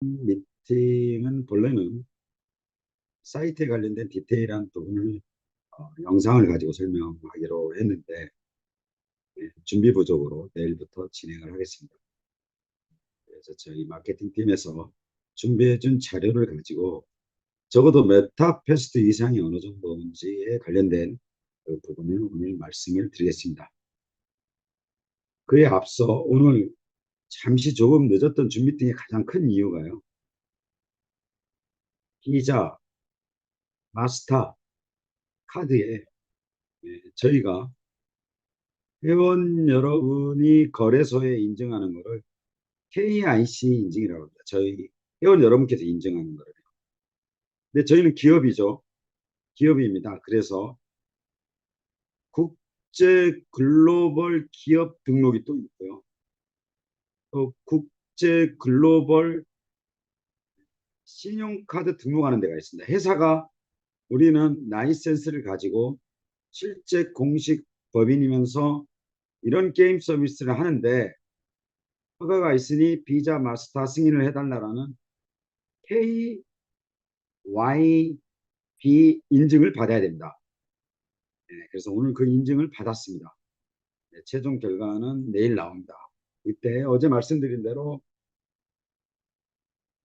미팅은 본래는 사이트에 관련된 디테일한 부분을 영상을 가지고 설명하기로 했는데 준비 부족으로 내일부터 진행을 하겠습니다. 그래서 저희 마케팅 팀에서 준비해 준 자료를 가지고 적어도 메타퀘스트 이상이 어느 정도인지에 관련된 그 부분을 오늘 말씀을 드리겠습니다. 그에 앞서 오늘 잠시 조금 늦었던 줌 미팅의 가장 큰 이유가요. 비자, 마스터, 카드에 저희가 회원 여러분이 거래소에 인증하는 것을 KIC 인증이라고 합니다. 저희 회원 여러분께서 인증하는 거예요. 근데 저희는 기업이죠. 기업입니다. 그래서 국제 글로벌 기업 등록이 또 있고요. 또 국제 글로벌 신용카드 등록하는 데가 있습니다. 회사가 우리는 라이센스를 가지고 실제 공식 법인이면서 이런 게임 서비스를 하는데 허가가 있으니 비자 마스터 승인을 해달라는 KYB 인증을 받아야 됩니다. 그래서 오늘 그 인증을 받았습니다. 최종 결과는 내일 나옵니다. 이때 어제 말씀드린 대로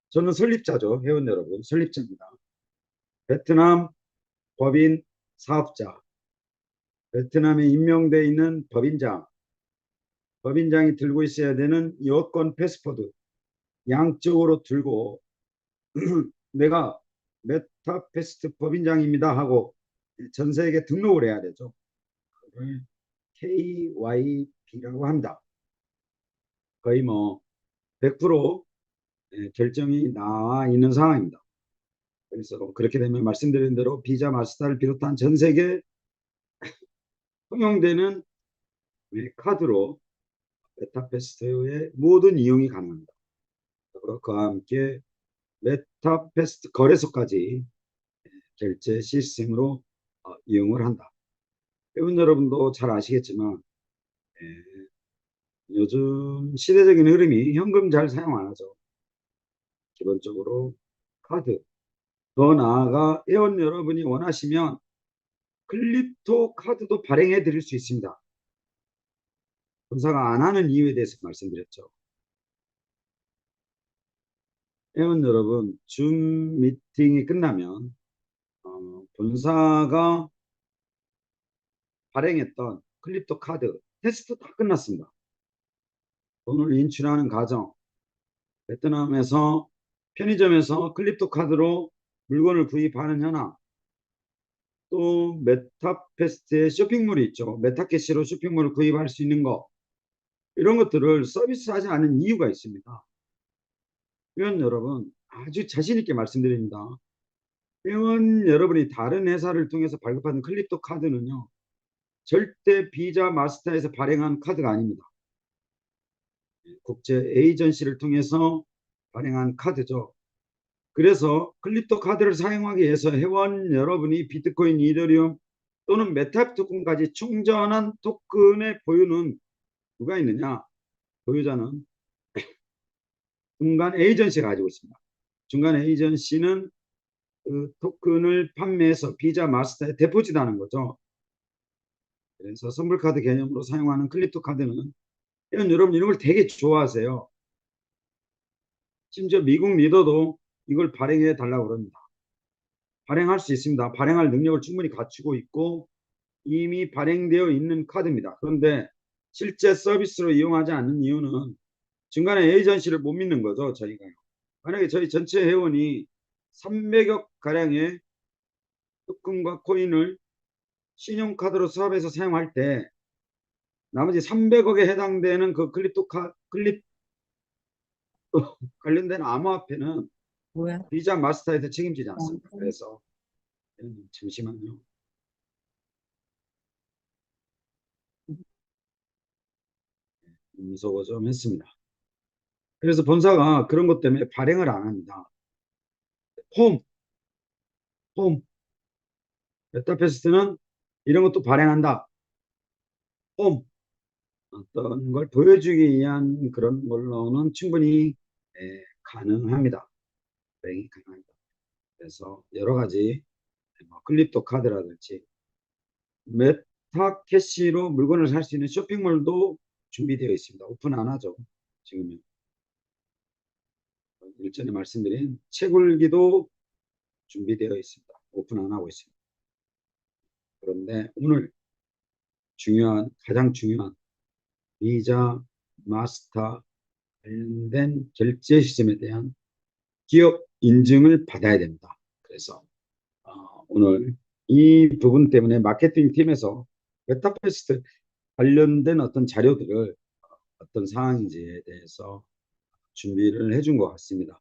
저는 설립자죠. 회원 여러분, 설립자입니다. 베트남 법인 사업자, 베트남에 임명되어 있는 법인장, 법인장이 들고 있어야 되는 여권 패스포드 양쪽으로 들고 내가 메타패스트 법인장입니다 하고 전 세계에 등록을 해야 되죠. 그걸 KYB라고 합니다. 거의 뭐 100% 결정이 나와 있는 상황입니다. 그래서 그렇게 되면 말씀드린 대로 비자 마스터를 비롯한 전 세계 통용되는 카드로 메타패스트의 모든 이용이 가능합니다. 그와 함께 메타패스트 거래소까지 결제 시스템으로 이용을 한다. 회원 여러분도 잘 아시겠지만 요즘 시대적인 흐름이 현금 잘 사용 안 하죠. 기본적으로 카드. 더 나아가 회원 여러분이 원하시면 클립토 카드도 발행해 드릴 수 있습니다. 본사가 안 하는 이유에 대해서 말씀드렸죠. 회원 여러분, 줌 미팅이 끝나면 본사가 발행했던 클립토 카드 테스트 다 끝났습니다. 돈을 인출하는 과정, 베트남에서 편의점에서 클립토 카드로 물건을 구입하는 현황, 또 메타패스트의 쇼핑몰이 있죠. 메타캐시로 쇼핑몰을 구입할 수 있는 거, 이런 것들을 서비스하지 않은 이유가 있습니다. 회원 여러분, 아주 자신 있게 말씀드립니다. 회원 여러분이 다른 회사를 통해서 발급하는 클립토 카드는요, 절대 비자 마스터에서 발행한 카드가 아닙니다. 국제 에이전시를 통해서 발행한 카드죠. 그래서 클립토 카드를 사용하기 위해서 회원 여러분이 비트코인, 이더리움 또는 메타 토큰까지 충전한 토큰의 보유는 누가 있느냐? 보유자는 중간 에이전시가 가지고 있습니다. 중간 에이전시는 그 토큰을 판매해서 비자 마스터에 데포짓하는 거죠. 그래서 선불카드 개념으로 사용하는 클립토 카드는 여러분 이런 걸 되게 좋아하세요. 심지어 미국 리더도 이걸 발행해 달라고 그럽니다. 발행할 수 있습니다. 발행할 능력을 충분히 갖추고 있고 이미 발행되어 있는 카드입니다. 그런데 실제 서비스로 이용하지 않는 이유는 중간에 에이전시를 못 믿는 거죠. 저희가요. 만약에 저희 전체 회원이 300억 가량의 토큰과 코인을 신용카드로 수합해서 사용할 때 나머지 300억에 해당되는 그 클립 관련된 암호화폐는 뭐야? 비자 마스터에서 책임지지 않습니다. 그래서 잠시만요. 음소거 좀 했습니다. 그래서 본사가 그런 것 때문에 발행을 안 합니다. 홈, 홈, 메타패스트는 이런 것도 발행한다. 홈, 어떤 걸 보여주기 위한 그런 걸로는 충분히 가능합니다. 거래액이 가능합니다. 그래서 여러 가지 뭐 클립토 카드라든지 메타캐시로 물건을 살 수 있는 쇼핑몰도 준비되어 있습니다. 오픈 안 하죠. 지금 일전에 말씀드린 채굴기도 준비되어 있습니다. 오픈 안 하고 있습니다. 그런데 오늘 가장 중요한 비자, 마스터 관련된 결제 시스템에 대한 기업 인증을 받아야 됩니다. 그래서 오늘 이 부분 때문에 마케팅 팀에서 메타퀘스트 관련된 어떤 자료들을 어떤 상황인지에 대해서 준비를 해준 것 같습니다.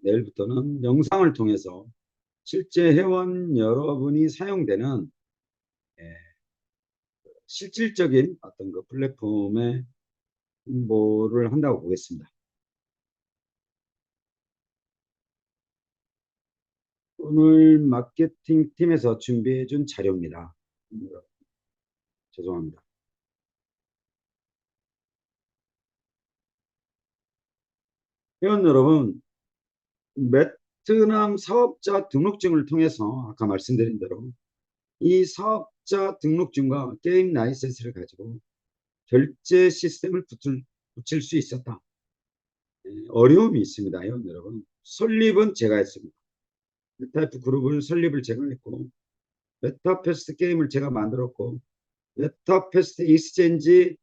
내일부터는 영상을 통해서 실제 회원 여러분이 사용되는 실질적인 어떤 그 플랫폼의 홍보를 한다고 보겠습니다. 오늘 마케팅 팀에서 준비해 준 자료입니다. 죄송합니다. 회원 여러분, 베트남 사업자 등록증을 통해서 아까 말씀드린 대로 이 사업자 등록증과 게임 라이센스를 가지고 결제 시스템을 붙일 수 있었다. 어려움이 있습니다. 회원 여러분. 설립은 제가 했습니다. 메타이프 그룹을 설립을 제가 했고 메타패스트 게임을 제가 만들었고 메타패스트 익스체인지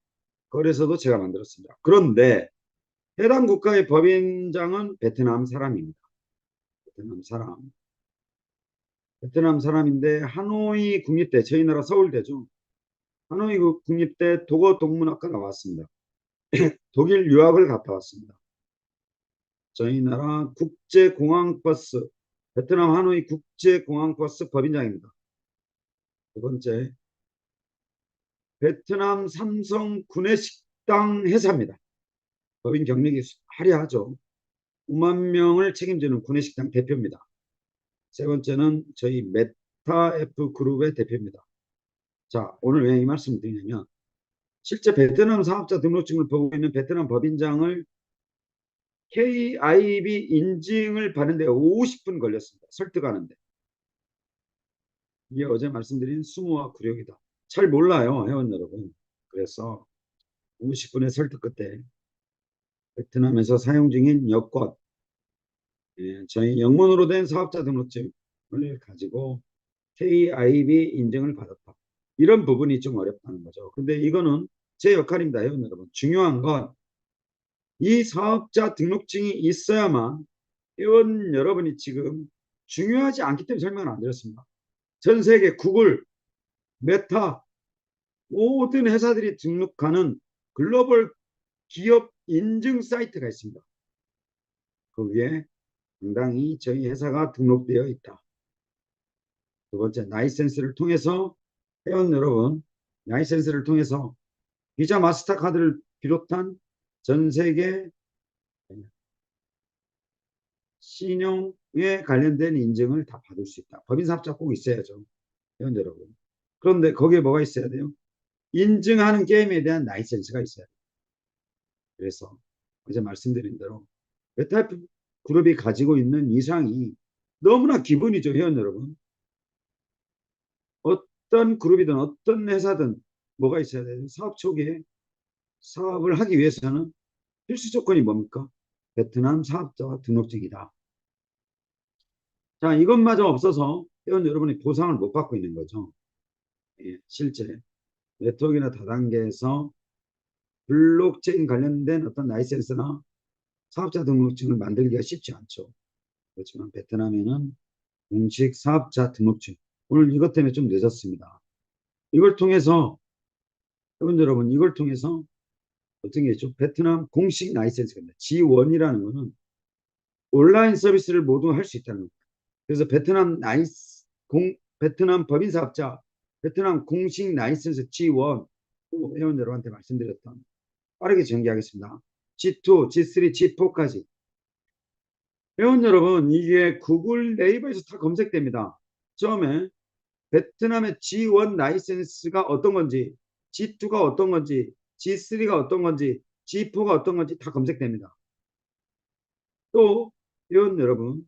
거래소도 제가 만들었습니다. 그런데 해당 국가의 법인장은 베트남 사람입니다. 베트남 사람인데 하노이 국립대, 저희 나라 서울대죠. 하노이 국립대 도거동문학과 나왔습니다. 독일 유학을 갔다 왔습니다. 저희 나라 국제공항버스, 베트남 하노이 국제공항버스 법인장입니다. 두 번째, 베트남 삼성 구내식당 회사입니다. 법인 경력이 화려하죠. 5만 명을 책임지는 구내식당 대표입니다. 세 번째는 저희 메타F 그룹의 대표입니다. 자, 오늘 왜 이 말씀을 드리냐면 실제 베트남 사업자 등록증을 보고 있는 베트남 법인장을 KIB 인증을 받는데 50분 걸렸습니다. 설득하는데. 이게 어제 말씀드린 수모와 구력이다. 잘 몰라요, 회원 여러분. 그래서 50분의 설득 끝에 베트남에서 사용 중인 여권, 저희 영문으로 된 사업자 등록증을 가지고 KIB 인증을 받았다. 이런 부분이 좀 어렵다는 거죠. 근데 이거는 제 역할입니다, 회원 여러분. 중요한 건 이 사업자 등록증이 있어야만 회원 여러분이 지금 중요하지 않기 때문에 설명을 안 드렸습니다. 전 세계 구글, 메타 모든 회사들이 등록하는 글로벌 기업 인증 사이트가 있습니다. 거기에 상당히 저희 회사가 등록되어 있다. 두 번째, 라이센스를 통해서 회원 여러분, 라이센스를 통해서 비자 마스터카드를 비롯한 전 세계 신용에 관련된 인증을 다 받을 수 있다. 법인사업자 꼭 있어야죠. 회원 여러분. 그런데 거기에 뭐가 있어야 돼요? 인증하는 게임에 대한 라이센스가 있어야 돼요. 그래서 어제 말씀드린 대로 메타이프 그룹이 가지고 있는 이상이 너무나 기본이죠, 회원 여러분. 어떤 그룹이든 어떤 회사든 뭐가 있어야 돼요? 사업 초기에 사업을 하기 위해서는 필수 조건이 뭡니까? 베트남 사업자 등록증이다. 자, 이것마저 없어서 회원 여러분이 보상을 못 받고 있는 거죠. 예, 실제 네트워크나 다단계에서 블록체인 관련된 어떤 라이센스나 사업자 등록증을 만들기가 쉽지 않죠. 그렇지만 베트남에는 공식 사업자 등록증, 오늘 이것 때문에 좀 늦었습니다. 이걸 통해서 여러분 이걸 통해서 어떤 게 있죠? 베트남 공식 라이센스입니다. G1이라는 거는 온라인 서비스를 모두 할 수 있다는 겁니다. 그래서 베트남 법인 사업자 베트남 공식 라이센스 G1 회원 여러분한테 말씀드렸던 빠르게 전개하겠습니다. G2, G3, G4까지. 회원 여러분, 이게 구글 네이버에서 다 검색됩니다. 처음에 베트남의 G1 라이센스가 어떤 건지, G2가 어떤 건지, G3가 어떤 건지, G4가 어떤 건지 다 검색됩니다. 또 회원 여러분,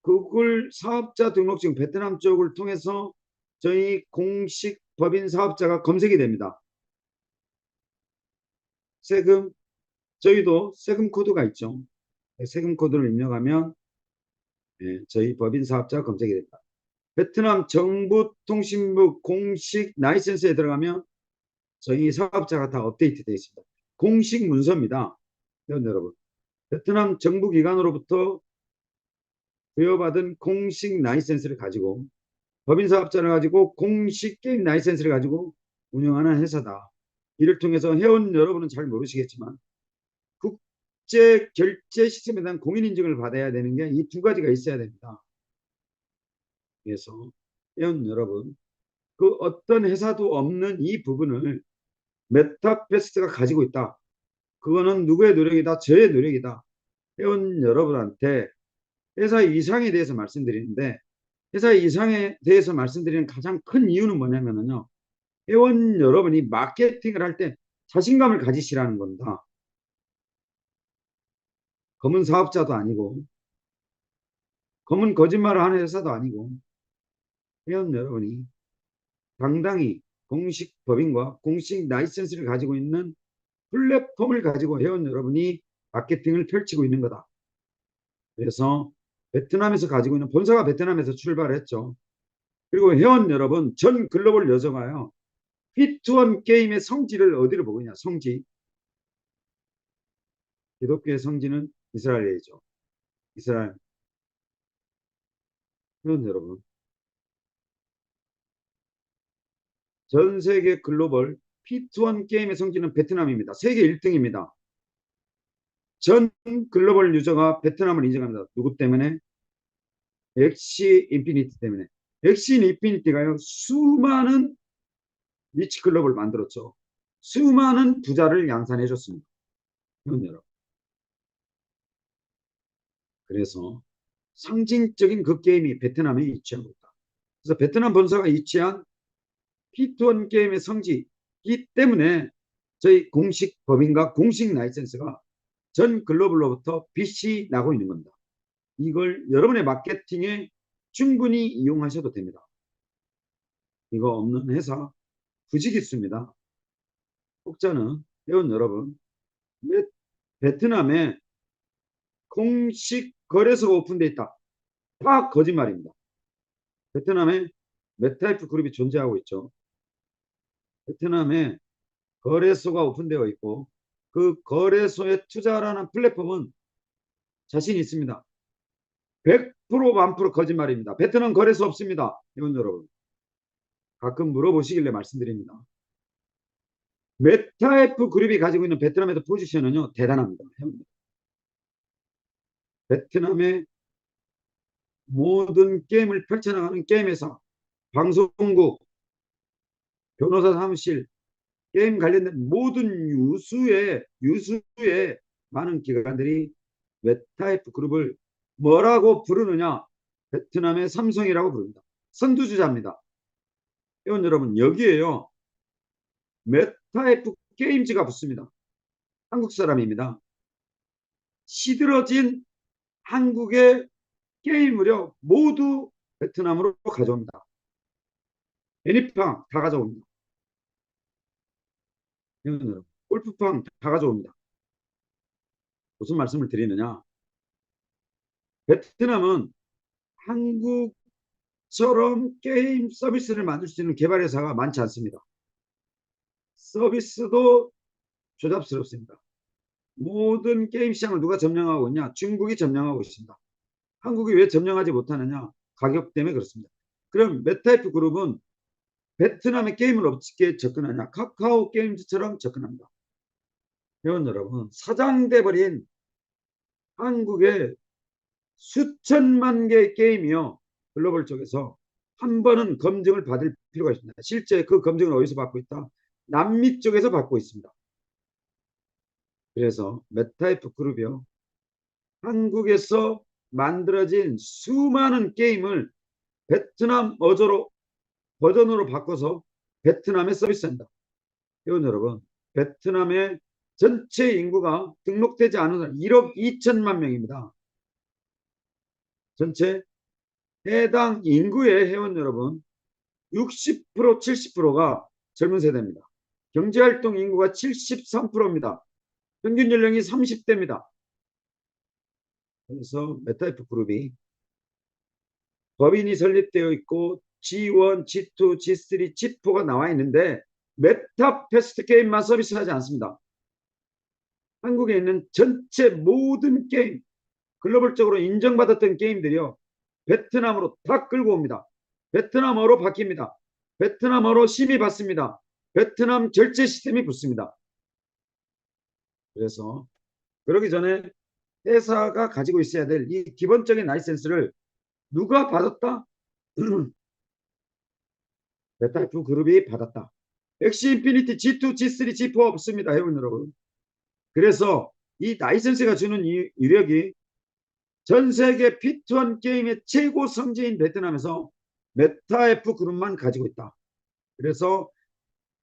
구글 사업자 등록증 베트남 쪽을 통해서 저희 공식 법인 사업자가 검색이 됩니다. 세금, 저희도 세금 코드가 있죠. 세금 코드를 입력하면 저희 법인 사업자 검색이 됩니다. 베트남 정부통신부 공식 라이센스에 들어가면 저희 사업자가 다 업데이트 되어 있습니다. 공식 문서입니다. 여러분, 베트남 정부기관으로부터 부여받은 공식 라이센스를 가지고 법인 사업자를 가지고 공식 게임 라이센스를 가지고 운영하는 회사다. 이를 통해서 회원 여러분은 잘 모르시겠지만 국제 결제 시스템에 대한 공인인증을 받아야 되는 게 이 두 가지가 있어야 됩니다. 그래서 회원 여러분, 그 어떤 회사도 없는 이 부분을 메타패스트가 가지고 있다. 그거는 누구의 노력이다? 저의 노력이다. 회원 여러분한테 회사 이상에 대해서 말씀드리는데, 회사 이상에 대해서 말씀드리는 가장 큰 이유는 뭐냐면요, 회원 여러분이 마케팅을 할 때 자신감을 가지시라는 겁니다. 검은 사업자도 아니고 검은 거짓말을 하는 회사도 아니고 회원 여러분이 당당히 공식 법인과 공식 라이센스를 가지고 있는 플랫폼을 가지고 회원 여러분이 마케팅을 펼치고 있는 거다. 그래서 베트남에서 가지고 있는 본사가 베트남에서 출발했죠. 그리고 회원 여러분, 전 글로벌 여정가요, 히트원 게임의 성지를 어디로 보고 있냐? 성지. 기독교의 성지는 이스라엘이죠. 이스라엘. 회원 여러분, 전 세계 글로벌 히트원 게임의 성지는 베트남입니다. 세계 1등입니다. 전 글로벌 유저가 베트남을 인정합니다. 누구 때문에? 엑시 인피니티 때문에. 엑시 인피니티가요, 수많은 리치 클럽을 만들었죠. 수많은 부자를 양산해 줬습니다. 여러분. 그래서 상징적인 그 게임이 베트남에 위치하고 있다. 그래서 베트남 본사가 위치한 히트원 게임의 성지이기 때문에 저희 공식 법인과 공식 라이센스가 전 글로벌로부터 빛이 나고 있는 겁니다. 이걸 여러분의 마케팅에 충분히 이용하셔도 됩니다. 이거 없는 회사 부지기수입니다. 혹자는 회원 여러분, 베트남에 공식 거래소가 오픈되어 있다. 다 거짓말입니다. 베트남에 메타이프 그룹이 존재하고 있죠. 베트남에 거래소가 오픈되어 있고 그 거래소에 투자하라는 플랫폼은 자신 있습니다. 100% 만프로 거짓말입니다. 베트남 거래소 없습니다. 회원 여러분, 가끔 물어보시길래 말씀드립니다. 메타이프 그룹이 가지고 있는 베트남의 포지션은요, 대단합니다. 베트남의 모든 게임을 펼쳐나가는 게임 회사, 방송국, 변호사 사무실, 게임 관련된 모든 유수의 많은 기관들이 메타이프 그룹을 뭐라고 부르느냐? 베트남의 삼성이라고 부릅니다. 선두주자입니다. 회원 여러분, 여기에요, 메타이프 게임즈가 붙습니다. 한국 사람입니다. 시들어진 한국의 게임을요, 모두 베트남으로 가져옵니다. 애니팡 다 가져옵니다. 골프팡 다 가져옵니다. 무슨 말씀을 드리느냐? 베트남은 한국처럼 게임 서비스를 만들 수 있는 개발 회사가 많지 않습니다. 서비스도 조잡스럽습니다. 모든 게임 시장을 누가 점령하고 있냐? 중국이 점령하고 있습니다. 한국이 왜 점령하지 못하느냐? 가격 때문에 그렇습니다. 그럼 메타이프 그룹은 베트남의 게임을 어떻게 접근하냐? 카카오 게임즈처럼 접근합니다. 회원 여러분, 사장돼 버린 한국의 수천만 개의 게임이요, 글로벌 쪽에서 한 번은 검증을 받을 필요가 있습니다. 실제 그 검증을 어디서 받고 있다? 남미 쪽에서 받고 있습니다. 그래서 메타이프 그룹이요, 한국에서 만들어진 수많은 게임을 베트남 어조로 버전으로 바꿔서 베트남에 서비스한다. 회원 여러분, 베트남의 전체 인구가 등록되지 않은 사람 1억 2천만 명입니다. 전체 해당 인구의 회원 여러분 60% 70%가 젊은 세대입니다. 경제활동 인구가 73%입니다. 평균 연령이 30대입니다. 그래서 메타F 그룹이 법인이 설립되어 있고 G1, G2, G3, G4가 나와 있는데 메타패스트 게임만 서비스하지 않습니다. 한국에 있는 전체 모든 게임, 글로벌적으로 인정받았던 게임들이요. 베트남으로 다 끌고 옵니다. 베트남어로 바뀝니다. 베트남어로 심의 받습니다. 베트남 결제 시스템이 붙습니다. 그래서 그러기 전에 회사가 가지고 있어야 될 이 기본적인 라이센스를 누가 받았다? 메타F 그룹이 받았다. 엑시 인피니티 G2, G3, G4 없습니다. 회원 여러분. 그래서 이 라이센스가 주는 이 유력이 전 세계 P2한 게임의 최고 성지인 베트남에서 메타F 그룹만 가지고 있다. 그래서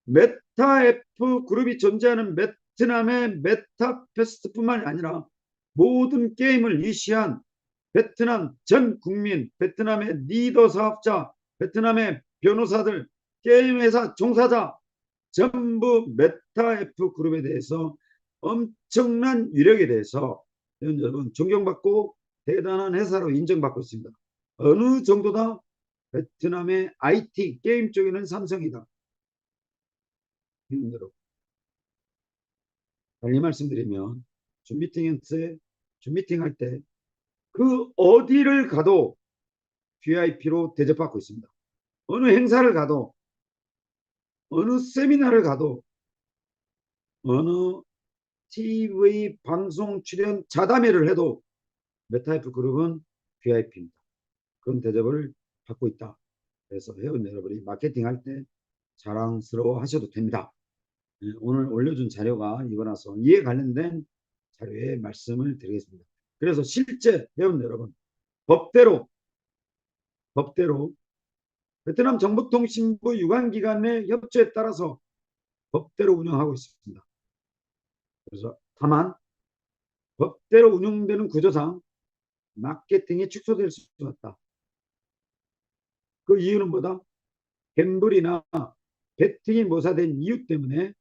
메타F 그룹이 존재하는 베트남의 메타페스트뿐만 아니라 모든 게임을 위시한 베트남 전 국민, 베트남의 리더 사업자, 베트남의 변호사들, 게임 회사 종사자 전부 메타F 그룹에 대해서 엄청난 위력에 대해서 여러분 존경받고 대단한 회사로 인정받고 있습니다. 어느 정도다? 베트남의 IT 게임 쪽에는 삼성이다. 여러분 달리 말씀드리면 줌미팅할 때 그 어디를 가도 VIP로 대접받고 있습니다. 어느 행사를 가도 어느 세미나를 가도 어느 TV 방송 출연 자담회를 해도 메타F 그룹은 VIP입니다. 그런 대접을 받고 있다. 그래서 회원 여러분이 마케팅할 때 자랑스러워 하셔도 됩니다. 오늘 올려준 자료가 이거 나서 이에 관련된 자료에 말씀을 드리겠습니다. 그래서 실제 회원 여러분 법대로 베트남 정보통신부 유관기관의 협조에 따라서 법대로 운영하고 있습니다. 그래서 다만 법대로 운영되는 구조상 마케팅이 축소될 수 있다. 그 이유는 뭐다? 갬블이나 베팅이 모사된 이유 때문에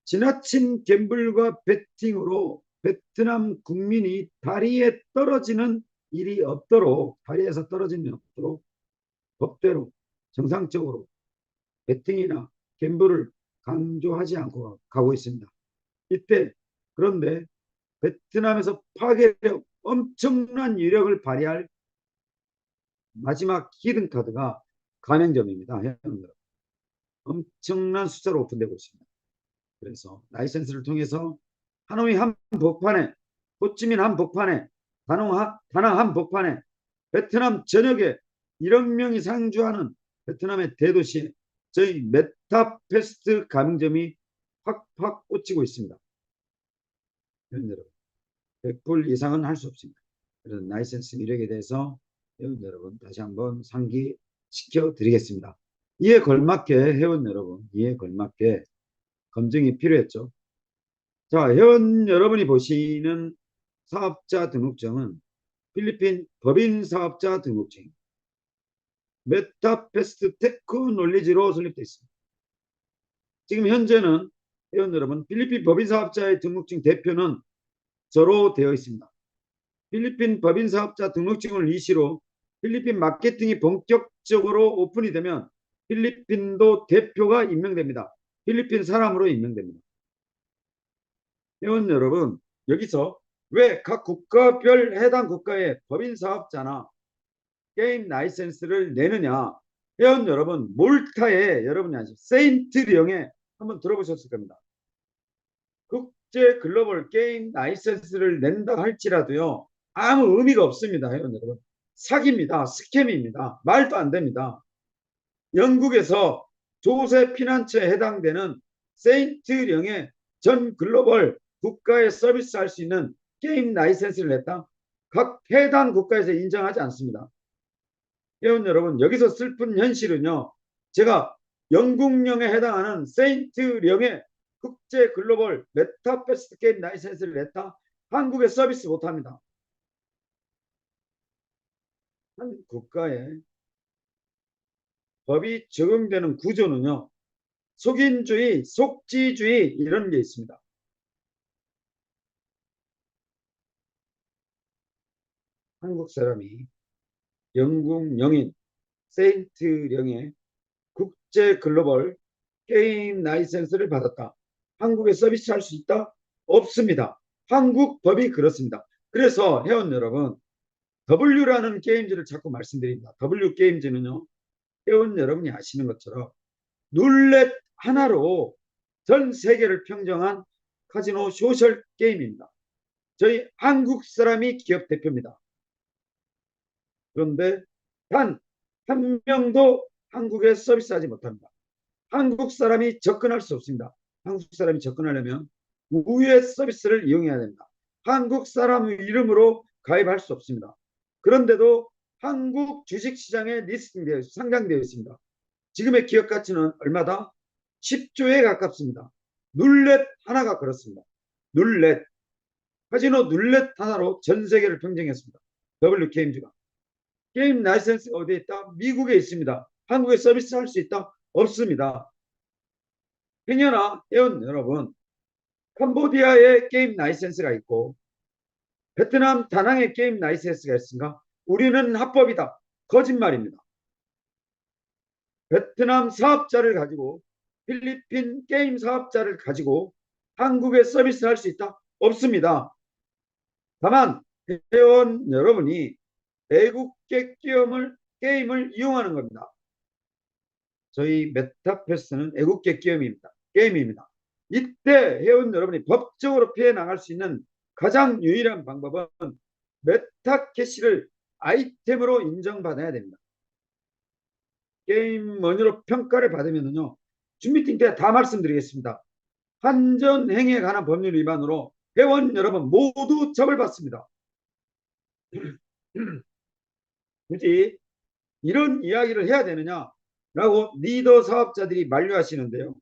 지나친 갬블과 베팅으로 베트남 국민이 다리에 떨어지는 일이 없도록 다리에서 떨어지는 일이 없도록 법대로 정상적으로 베팅이나 갬블을 강조하지 않고 가고 있습니다. 이때 그런데 베트남에서 파괴력 엄청난 위력을 발휘할 마지막 히든카드가 가맹점입니다. 엄청난 숫자로 오픈되고 있습니다. 그래서 라이센스를 통해서 하노이 한복판에 호치민 한복판에 다낭 한복판에 베트남 전역에 1억 명이 상주하는 베트남의 대도시에 저희 메타패스트 가맹점이 확확 꽂히고 있습니다. 여러분 100불 이상은 할 수 없습니다. 그래서 라이센스 이력에 대해서 여러분 다시 한번 상기시켜 드리겠습니다. 이에 걸맞게 회원 여러분 이에 걸맞게 검증이 필요했죠. 자, 회원 여러분이 보시는 사업자 등록증은 필리핀 법인 사업자 등록증 메타패스트 테크놀리지로 설립되어 있습니다. 지금 현재는 회원 여러분 필리핀 법인 사업자의 등록증 대표는 저로 되어 있습니다. 필리핀 법인 사업자 등록증을 이시로 필리핀 마케팅이 본격적으로 오픈이 되면 필리핀도 대표가 임명됩니다. 필리핀 사람으로 임명됩니다. 회원 여러분 여기서 왜 각 국가별 해당 국가의 법인 사업자나 게임 라이센스를 내느냐. 회원 여러분 몰타에 여러분이 아시죠? 세인트령에 한번 들어보셨을 겁니다. 국제 글로벌 게임 라이센스를 낸다 할지라도요 아무 의미가 없습니다. 회원 여러분 사기입니다. 스캠입니다. 말도 안 됩니다. 영국에서 조세 피난처에 해당되는 세인트령에 전 글로벌 국가에 서비스할 수 있는 게임 라이센스를 냈다. 각 해당 국가에서 인정하지 않습니다. 회원 여러분 여기서 슬픈 현실은요. 제가 영국령에 해당하는 세인트령에 국제 글로벌 메타버스 게임 라이센스를 냈다. 한국에 서비스 못합니다. 한 국가의 법이 적용되는 구조는요. 속인주의, 속지주의 이런 게 있습니다. 한국 사람이 영국 영인 세인트령의 국제 글로벌 게임 라이센스를 받았다. 한국에 서비스할 수 있다? 없습니다. 한국 법이 그렇습니다. 그래서 회원 여러분, W라는 게임즈를 자꾸 말씀드립니다. W 게임즈는요, 회원 여러분이 아시는 것처럼 룰렛 하나로 전 세계를 평정한 카지노 소셜 게임입니다. 저희 한국 사람이 기업 대표입니다. 그런데 단 한 명도 한국에 서비스하지 못합니다. 한국 사람이 접근할 수 없습니다. 한국 사람이 접근하려면 우회 서비스를 이용해야 됩니다. 한국 사람 이름으로 가입할 수 없습니다. 그런데도 한국 주식시장에 리스팅되어 상장되어 있습니다. 지금의 기업 가치는 얼마다? 10조에 가깝습니다. 룰렛 하나가 그렇습니다. 룰렛. 카지노 룰렛 하나로 전 세계를 평정했습니다. WKMG가. 게임 라이센스 어디에 있다? 미국에 있습니다. 한국에 서비스 할 수 있다? 없습니다. 행여나 회원 여러분, 캄보디아에 게임 라이센스가 있고 베트남 다낭에 게임 라이센스가 있습니까? 우리는 합법이다. 거짓말입니다. 베트남 사업자를 가지고 필리핀 게임 사업자를 가지고 한국에 서비스할 수 있다? 없습니다. 다만 회원 여러분이 외국계 게임을 이용하는 겁니다. 저희 메타버스는 애국계 게임입니다. 이때 회원 여러분이 법적으로 피해 나갈 수 있는 가장 유일한 방법은 메타캐시를 아이템으로 인정받아야 됩니다. 게임 머니로 평가를 받으면요. 준비팀 때 다 말씀드리겠습니다. 한전행위에 관한 법률 위반으로 회원 여러분 모두 처벌받습니다. 굳이 이런 이야기를 해야 되느냐라고 리더 사업자들이 만류하시는데요.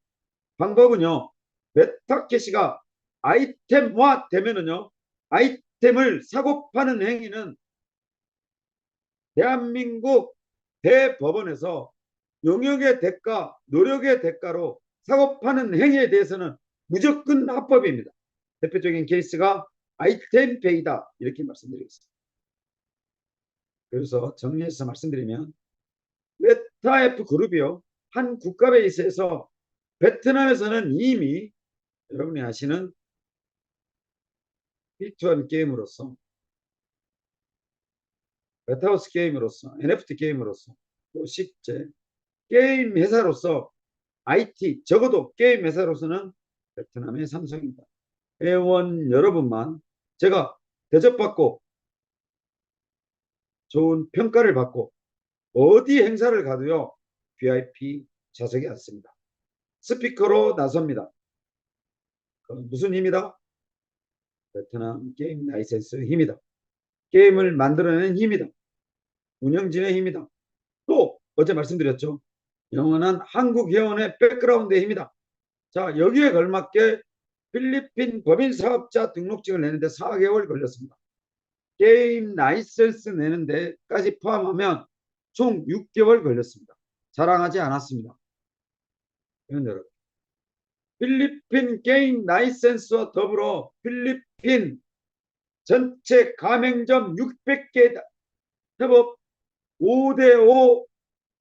방법은요. 메타캐시가 아이템화 되면은요. 아이템을 사고 파는 행위는 대한민국 대법원에서 용역의 대가, 노력의 대가로 사고 파는 행위에 대해서는 무조건 합법입니다. 대표적인 케이스가 아이템 페이다 이렇게 말씀드리겠습니다. 그래서 정리해서 말씀드리면 메타F 그룹이요. 한 국가 베이스에서 베트남에서는 이미 여러분이 아시는 비트원 게임으로서 메타버스 게임으로서 NFT 게임으로서 또 실제 게임 회사로서 IT 적어도 게임 회사로서는 베트남의 삼성입니다. 회원 여러분만 제가 대접받고 좋은 평가를 받고 어디 행사를 가도요 VIP 좌석에 앉습니다. 스피커로 나섭니다. 무슨 힘이다? 베트남 게임 라이센스 힘이다. 게임을 만들어내는 힘이다. 운영진의 힘이다. 또 어제 말씀드렸죠. 영원한 한국 회원의 백그라운드의 힘이다. 자, 여기에 걸맞게 필리핀 법인 사업자 등록증을 내는데 4개월 걸렸습니다. 게임 라이센스 내는 데까지 포함하면 총 6개월 걸렸습니다. 자랑하지 않았습니다. 여러분, 필리핀 게임 라이센스와 더불어 필리핀 전체 가맹점 600개 협업 5대5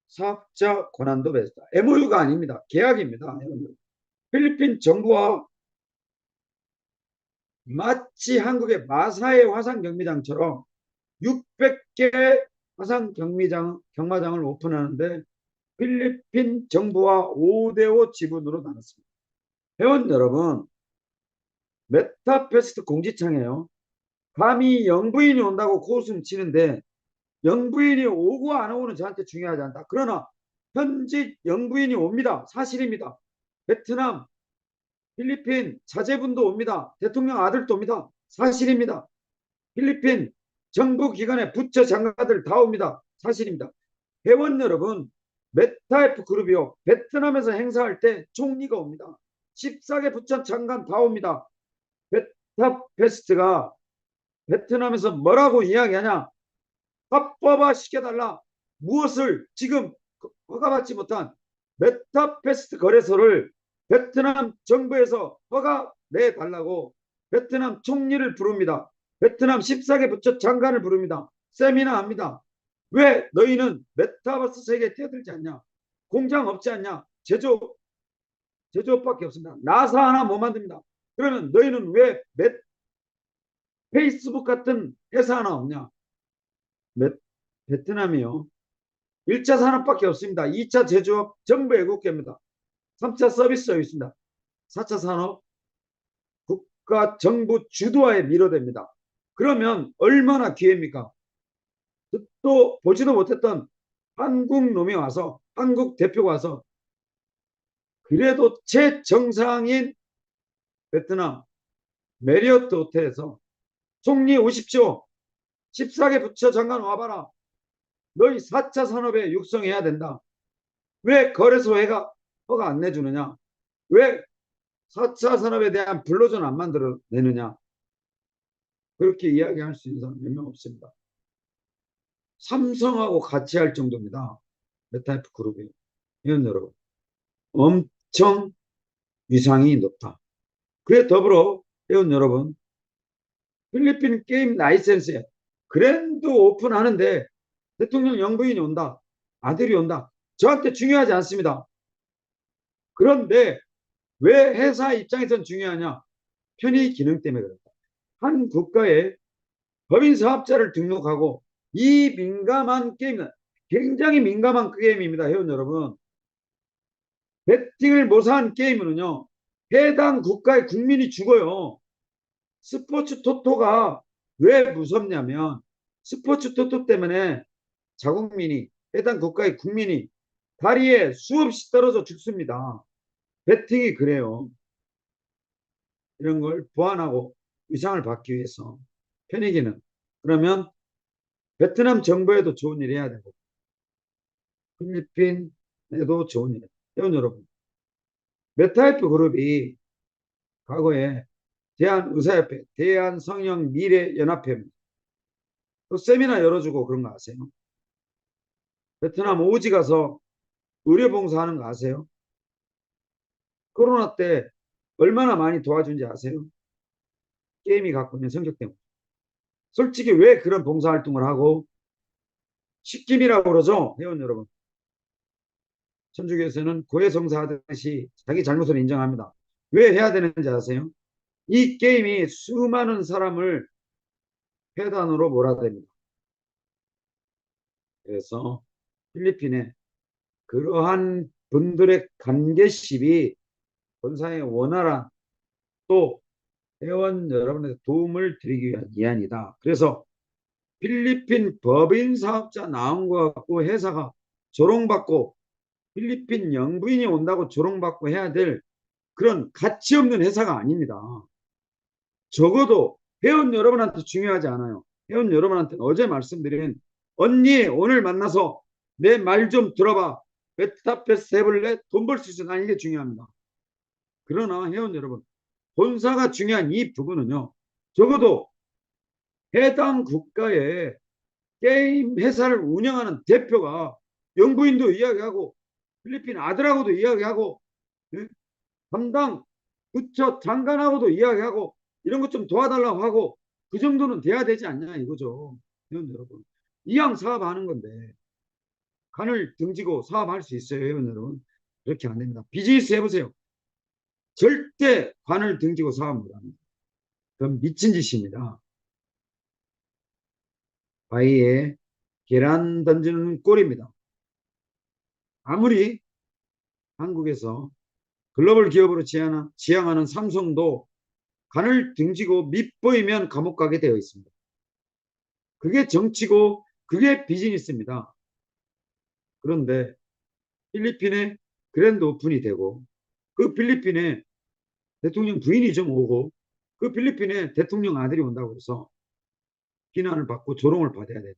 사업자 권한도 배웠다. MOU가 아닙니다. 계약입니다. 필리핀 정부와 마치 한국의 마사의 화상 경미장처럼 600개 화상 경마장을 오픈하는데 필리핀 정부와 5대5 지분으로 나눴습니다. 회원 여러분, 메타페스트 공지창에요. 감히 영부인이 온다고 코웃음 치는데 영부인이 오고 안 오고는 저한테 중요하지 않다. 그러나 현직 영부인이 옵니다. 사실입니다. 베트남, 필리핀 자제분도 옵니다. 대통령 아들도 옵니다. 사실입니다. 필리핀 정부 기관의 부처 장관들 다 옵니다. 사실입니다. 회원 여러분, 메타F 그룹이요. 베트남에서 행사할 때 총리가 옵니다. 14개 부처 장관 다 옵니다. 메타페스트가 베트남에서 뭐라고 이야기하냐? 합법화 시켜달라. 무엇을 지금 허가받지 못한 메타페스트 거래소를 베트남 정부에서 허가 내달라고 베트남 총리를 부릅니다. 베트남 14개 부처 장관을 부릅니다. 세미나 합니다. 왜 너희는 메타버스 세계에 뛰어들지 않냐? 공장 없지 않냐? 제조업밖에 없습니다. 나사 하나 못 만듭니다. 그러면 너희는 왜 페이스북 같은 회사 하나 없냐? 베트남이요. 1차 산업밖에 없습니다. 2차 제조업 전부 애국계입니다. 3차 서비스업 있습니다. 4차 산업 국가 정부 주도하에 밀어댑니다. 그러면 얼마나 기회입니까? 또 보지도 못했던 한국 놈이 와서 한국 대표가 와서 그래도 최정상인 베트남 메리어트 호텔에서 총리 오십시오. 14개 부처 장관 와봐라. 너희 4차 산업에 육성해야 된다. 왜 거래소회가 허가 안 내주느냐? 왜 4차 산업에 대한 불로전 안 만들어내느냐? 그렇게 이야기할 수 있는 사람 몇 명 없습니다. 삼성하고 같이 할 정도입니다. 메타이프 그룹이. 이런 여러분. 엄청 위상이 높다. 그에 더불어 회원 여러분, 필리핀 게임 라이센스에 그랜드 오픈 하는데 대통령 영부인이 온다. 아들이 온다. 저한테 중요하지 않습니다. 그런데 왜 회사 입장에선 중요하냐? 편의 기능 때문에 그렇다. 한 국가에 법인 사업자를 등록하고 이 민감한 게임, 굉장히 민감한 게임입니다. 회원 여러분. 배팅을 모사한 게임은요. 해당 국가의 국민이 죽어요. 스포츠 토토가 왜 무섭냐면 스포츠 토토 때문에 자국민이 해당 국가의 국민이 다리에 수없이 떨어져 죽습니다. 배팅이 그래요. 이런 걸 보완하고 위상을 받기 위해서 편익기는 그러면 베트남 정부에도 좋은 일 해야 되고 필리핀에도 좋은 일. 회원 여러분, 메타이프 그룹이 과거에 대한의사협회, 대한성형미래연합회 또 세미나 열어주고 그런 거 아세요? 베트남 오지 가서 의료봉사하는 거 아세요? 코로나 때 얼마나 많이 도와준지 아세요? 게임이 갖고 있는 성격 때문에. 솔직히 왜 그런 봉사활동을 하고 식김이라고 그러죠? 회원 여러분. 천주교에서는 고해성사하듯이 자기 잘못을 인정합니다. 왜 해야 되는지 아세요? 이 게임이 수많은 사람을 폐단으로 몰아댑니다. 그래서 필리핀에 그러한 분들의 간계십이 본사의 원활한 또 회원 여러분의 도움을 드리기 위한 이안이다. 그래서 필리핀 법인 사업자 나온 것 같고 회사가 조롱받고 필리핀 영부인이 온다고 조롱받고 해야 될 그런 가치 없는 회사가 아닙니다. 적어도 회원 여러분한테 중요하지 않아요. 회원 여러분한테 어제 말씀드린 언니 오늘 만나서 내 말 좀 들어봐. 메타패스 해볼래? 돈 벌 수 있어. 난 이게 중요합니다. 그러나 회원 여러분 본사가 중요한 이 부분은요. 적어도 해당 국가의 게임 회사를 운영하는 대표가 영부인도 이야기하고 필리핀 아들하고도 이야기하고 담당 부처 장관하고도 이야기하고 이런 것 좀 도와달라고 하고 그 정도는 돼야 되지 않냐 이거죠. 회원 여러분. 이왕 사업하는 건데 간을 등지고 사업할 수 있어요. 회원 여러분. 그렇게 안 됩니다. 비즈니스 해보세요. 절대 관을 등지고 사업 못합니다. 그건 미친 짓입니다. 바위에 계란 던지는 꼴입니다. 아무리 한국에서 글로벌 기업으로 지향하는 삼성도 간을 등지고 밑보이면 감옥 가게 되어 있습니다. 그게 정치고 그게 비즈니스입니다. 그런데 필리핀에 그랜드 오픈이 되고 그 필리핀에 대통령 부인이 좀 오고 그 필리핀에 대통령 아들이 온다고 해서 비난을 받고 조롱을 받아야 돼요.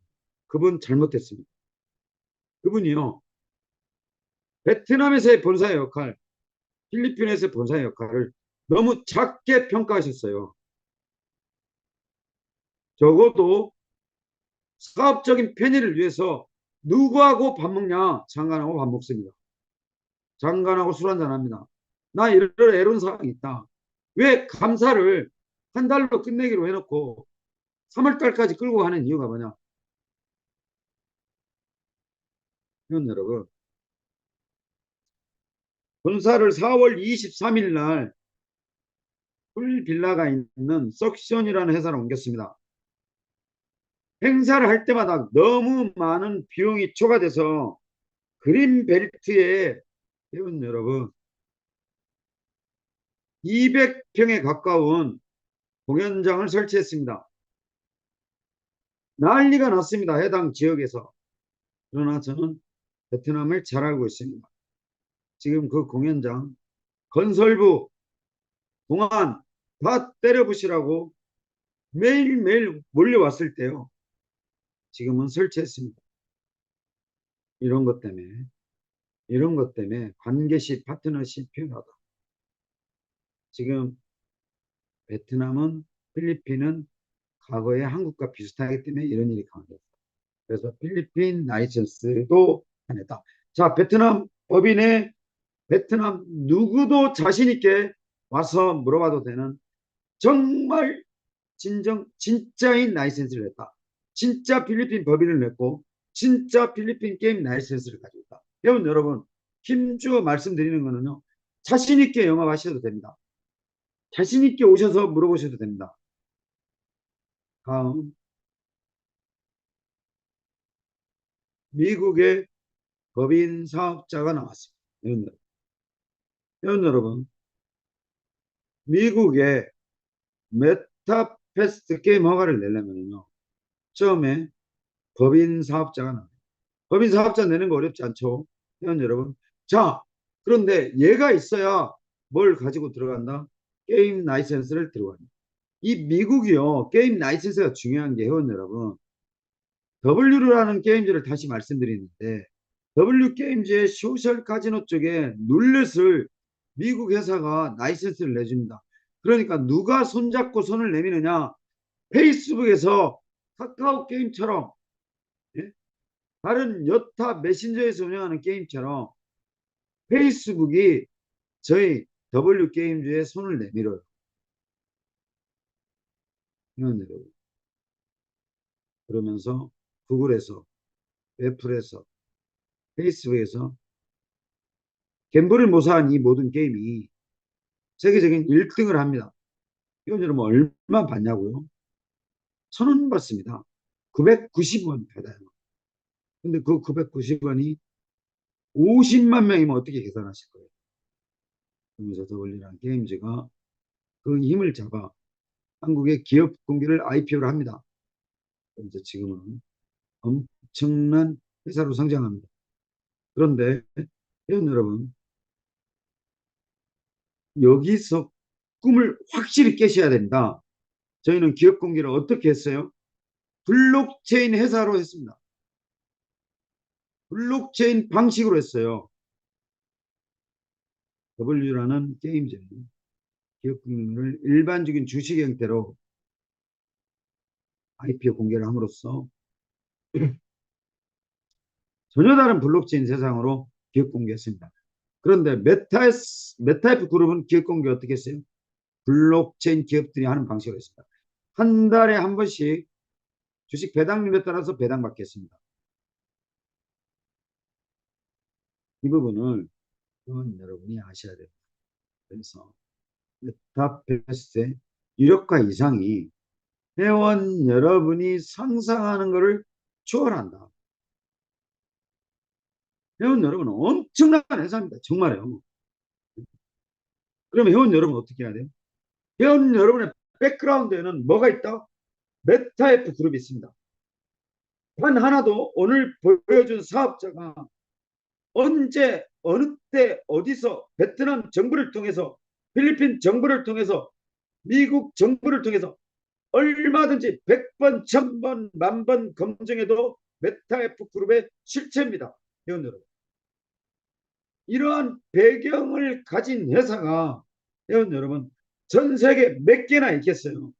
그분 잘못했습니다. 그분이요. 베트남에서의 본사의 역할 필리핀에서의 본사의 역할을 너무 작게 평가하셨어요. 적어도 사업적인 편의를 위해서 누구하고 밥 먹냐? 장관하고 밥 먹습니다. 장관하고 술 한잔 합니다. 나 이런 애로운 사항이 있다. 왜 감사를 한 달로 끝내기로 해놓고 3월 달까지 끌고 가는 이유가 뭐냐? 이건 여러분, 본사를 4월 23일 날 풀빌라가 있는 석션이라는 회사로 옮겼습니다. 행사를 할 때마다 너무 많은 비용이 초과돼서 그린벨트에 회원 여러분 200평에 가까운 공연장을 설치했습니다. 난리가 났습니다. 해당 지역에서. 그러나 저는 베트남을 잘 알고 있습니다. 지금 그 공연장 건설부 동안 다 때려부시라고 매일매일 몰려왔을 때요. 지금은 설치했습니다. 이런 것 때문에 관계시 파트너십 필요하다. 지금 베트남은 필리핀은 과거에 한국과 비슷하기 때문에 이런 일이 강해졌다. 그래서 필리핀 라이선스도 해냈다. 자, 베트남 법인에 베트남 누구도 자신 있게 와서 물어봐도 되는 정말 진짜인 라이센스를 냈다. 진짜 필리핀 법인을 냈고 진짜 필리핀 게임 라이센스를 가지고 있다. 여러분, 힘주어 말씀드리는 거는요. 자신 있게 영업하셔도 됩니다. 자신 있게 오셔서 물어보셔도 됩니다. 다음, 미국의 법인 사업자가 나왔습니다. 여러분, 미국의 메타패스트 게임 허가를 내려면요. 처음에 법인 사업자가 나와요. 법인 사업자 내는 거 어렵지 않죠? 회원 여러분. 자, 그런데 얘가 있어야 뭘 가지고 들어간다? 게임 라이센스를 들어간다. 이 미국이요. 게임 라이센스가 중요한 게 회원 여러분. W라는 게임즈를 다시 말씀드리는데 W 게임즈의 소셜 카지노 쪽에 룰렛을 미국 회사가 라이센스를 내줍니다. 그러니까 누가 손잡고 손을 내미느냐? 페이스북에서 카카오 게임처럼 예? 다른 여타 메신저에서 운영하는 게임처럼 페이스북이 저희 W 게임즈에 손을 내밀어요. 그러면서 구글에서, 애플에서, 페이스북에서 갬블을 모사한 이 모든 게임이 세계적인 1등을 합니다. 이건 여러분 얼마 받냐고요? 1,000원 받습니다. 990원 받아요. 근데 그 990원이 50만 명이면 어떻게 계산하실 거예요? 그러면서 더블리라는 게임즈가 그 힘을 잡아 한국의 기업 공개를 IPO를 합니다. 그래서 지금은 엄청난 회사로 성장합니다. 그런데 회원 여러분, 여기서 꿈을 확실히 깨셔야 된다. 저희는 기업 공개를 어떻게 했어요? 블록체인 회사로 했습니다. 블록체인 방식으로 했어요. W라는 게임즈는 기업 공개를 일반적인 주식 형태로 IPO 공개를 함으로써 전혀 다른 블록체인 세상으로 기업 공개했습니다. 그런데 메타F 그룹은 기업 공개 어떻게 했어요? 블록체인 기업들이 하는 방식으로 했습니다. 한 달에 한 번씩 주식 배당률에 따라서 배당받겠습니다. 이 부분을 여러분이 아셔야 됩니다. 그래서 메타버스의 유력화 이상이 회원 여러분이 상상하는 것을 초월한다. 회원 여러분은 엄청난 회사입니다. 정말요. 그러면 회원 여러분 어떻게 해야 돼요? 회원 여러분의 백그라운드에는 뭐가 있다? 메타F 그룹이 있습니다. 단 하나도 오늘 보여준 사업자가 언제 어느 때 어디서 베트남 정부를 통해서 필리핀 정부를 통해서 미국 정부를 통해서 얼마든지 100번, 1000번, 만번 검증해도 메타F 그룹의 실체입니다. 회원 여러분. 이러한 배경을 가진 회사가 회원 여러분 전 세계 몇 개나 있겠어요.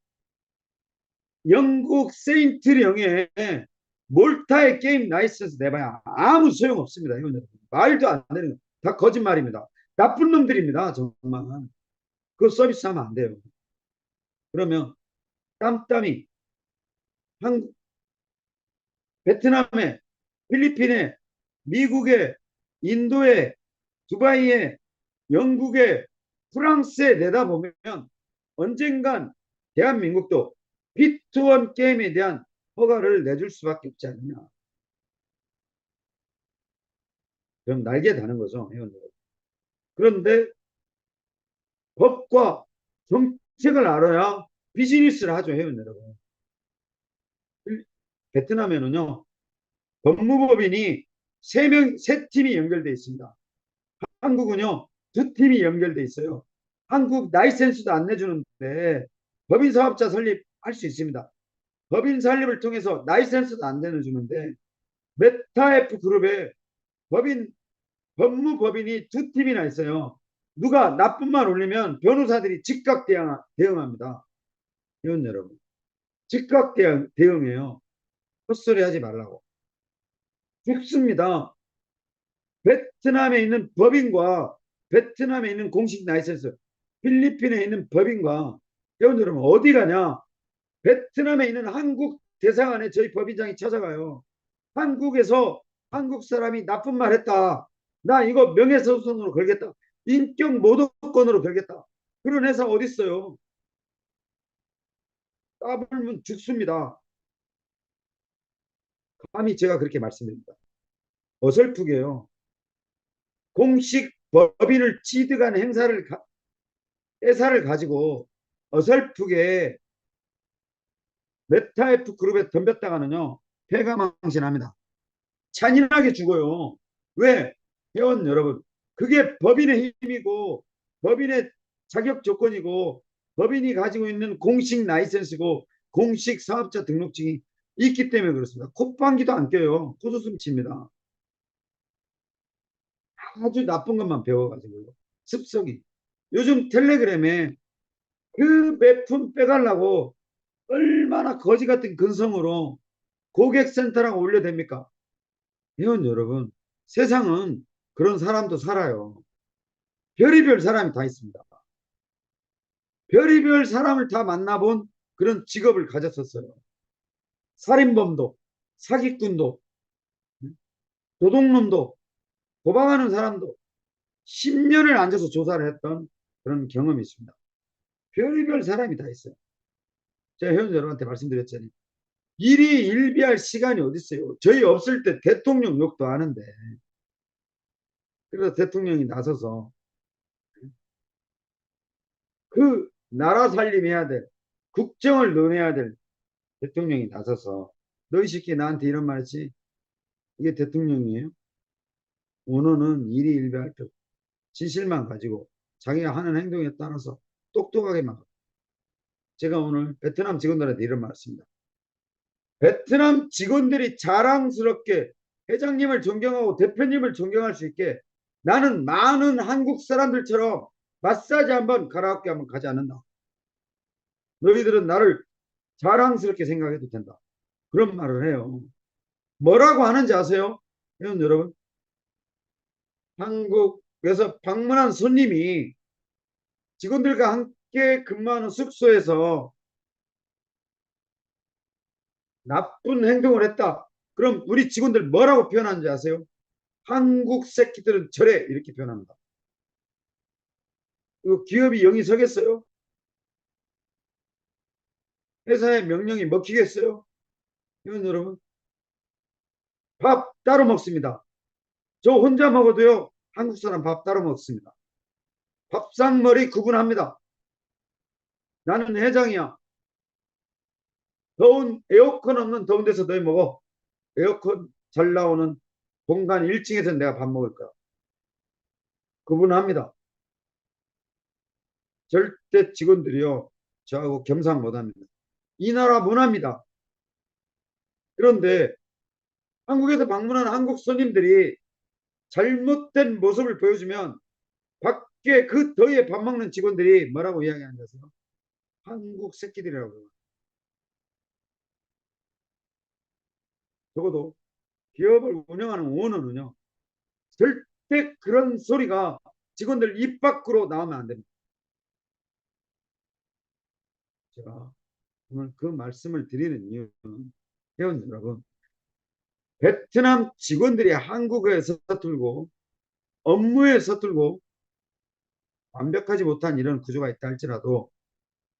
영국 세인트령에 몰타의 게임 라이선스 내봐야 아무 소용 없습니다. 회원 여러분. 말도 안 되는 다 거짓말입니다. 나쁜 놈들입니다. 정말. 그거 서비스하면 안 돼요. 그러면 땀땀이 한국, 베트남에, 필리핀에, 미국에, 인도에, 두바이에, 영국에, 프랑스에 내다보면 언젠간 대한민국도 비투원 게임에 대한 허가를 내줄 수밖에 없지 않느냐. 그럼 날개 다는 거죠. 회원들. 그런데 법과 정책을 알아야 비즈니스를 하죠. 회원 여러분. 베트남에는요. 법무법인이 세 팀이 연결되어 있습니다. 한국은요. 두 팀이 연결되어 있어요. 한국 라이센스도 안 내주는데 법인 사업자 설립할 수 있습니다. 법인 설립을 통해서 라이센스도 안 내주는데 메타F 그룹에 법무법인이 두 팀이나 있어요. 누가 나쁜 말 올리면 변호사들이 즉각 대응합니다. 회원 여러분. 즉각 대응해요. 헛소리 하지 말라고. 죽습니다. 베트남에 있는 법인과 베트남에 있는 공식 라이센스, 필리핀에 있는 법인과 회원 여러분 어디 가냐? 베트남에 있는 한국 대사관에 저희 법인장이 찾아가요. 한국에서 한국 사람이 나쁜 말 했다. 나 이거 명예훼손으로 걸겠다. 인격 모독건으로 걸겠다. 그런 회사 어디 있어요? 까불면 죽습니다. 감히 제가 그렇게 말씀드립니다. 어설프게요. 공식 법인을 취득한 회사를 가지고 어설프게 메타F 그룹에 덤볐다가는요. 패가망신합니다. 잔인하게 죽어요. 왜? 회원 여러분. 그게 법인의 힘이고 법인의 자격 조건이고 법인이 가지고 있는 공식 라이센스고 공식 사업자 등록증이 있기 때문에 그렇습니다. 콧방귀도 안 껴요. 코웃음 칩니다. 아주 나쁜 것만 배워가지고 습성이. 요즘 텔레그램에 그 매품 빼가려고 얼마나 거지 같은 근성으로 고객센터라고 올려댑니까? 회원 여러분, 세상은 그런 사람도 살아요. 별의별 사람이 다 있습니다. 별의별 사람을 다 만나본 그런 직업을 가졌었어요. 살인범도, 사기꾼도, 도둑놈도, 도박하는 사람도 10년을 앉아서 조사를 했던 그런 경험이 있습니다. 별의별 사람이 다 있어요. 제가 회원 여러분한테 말씀드렸잖아요. 일이 일비할 시간이 어디 있어요. 저희 없을 때 대통령 욕도 하는데 그래서 대통령이 나서서 그 나라 살림해야 될 국정을 논해야 될 대통령이 나서서 너희 새끼 나한테 이런 말 했지? 이게 대통령이에요? 언어는 일이 일비할 때 진실만 가지고 자기가 하는 행동에 따라서 똑똑하게만. 제가 오늘 베트남 직원들한테 이런 말 했습니다. 베트남 직원들이 자랑스럽게 회장님을 존경하고 대표님을 존경할 수 있게 나는 많은 한국 사람들처럼 마사지 한번 가라오케 한번 가지 않는다. 너희들은 나를 자랑스럽게 생각해도 된다. 그런 말을 해요. 뭐라고 하는지 아세요? 여러분, 한국에서 방문한 손님이 직원들과 함께 근무하는 숙소에서 나쁜 행동을 했다. 그럼 우리 직원들 뭐라고 표현하는지 아세요? 한국 새끼들은 저래 이렇게 표현합니다. 이거 기업이 영이 서겠어요? 회사의 명령이 먹히겠어요? 이건 여러분 밥 따로 먹습니다. 저 혼자 먹어도요 한국 사람 밥 따로 먹습니다. 밥상머리 구분합니다. 나는 회장이야. 더운 에어컨 없는 더운 데서 너희 먹어. 에어컨 잘 나오는 공간 1층에서 내가 밥 먹을 거야. 구분합니다. 절대 직원들이요 저하고 겸상 못합니다. 이 나라 문화입니다. 그런데 한국에서 방문한 한국 손님들이 잘못된 모습을 보여주면 밖에 그 더위에 밥 먹는 직원들이 뭐라고 이야기하는 거죠? 한국 새끼들이라고. 적어도 기업을 운영하는 오너는요, 절대 그런 소리가 직원들 입 밖으로 나오면 안 됩니다. 제가 오늘 그 말씀을 드리는 이유는, 회원 여러분, 베트남 직원들이 한국에 서툴고 업무에 서툴고 완벽하지 못한 이런 구조가 있다 할지라도,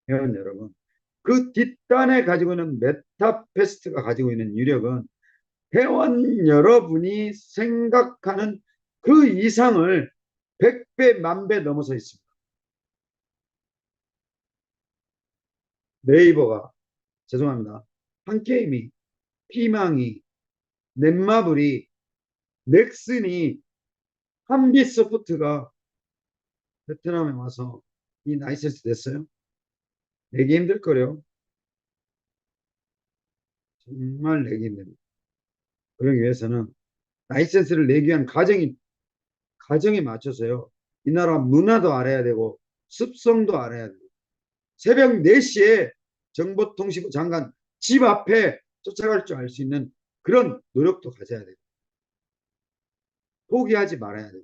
회원 여러분, 그 뒷단에 가지고 있는 메타패스트가 가지고 있는 유력은 회원 여러분이 생각하는 그 이상을 100배, 만배 넘어서 있습니다. 네이버가, 죄송합니다, 한게임이, 피망이, 넷마블이, 넥슨이, 한빛소프트가 베트남에 와서 이 라이센스 냈어요. 내기 힘들 거요. 정말 내기 힘듭니다. 그러기 위해서는 라이센스를 내기 위한 가정에 맞춰서요. 이 나라 문화도 알아야 되고 습성도 알아야 되고 새벽 4시에 정보통신부 장관 집 앞에 쫓아갈 줄 알 수 있는 그런 노력도 가져야 돼요. 포기하지 말아야 돼요.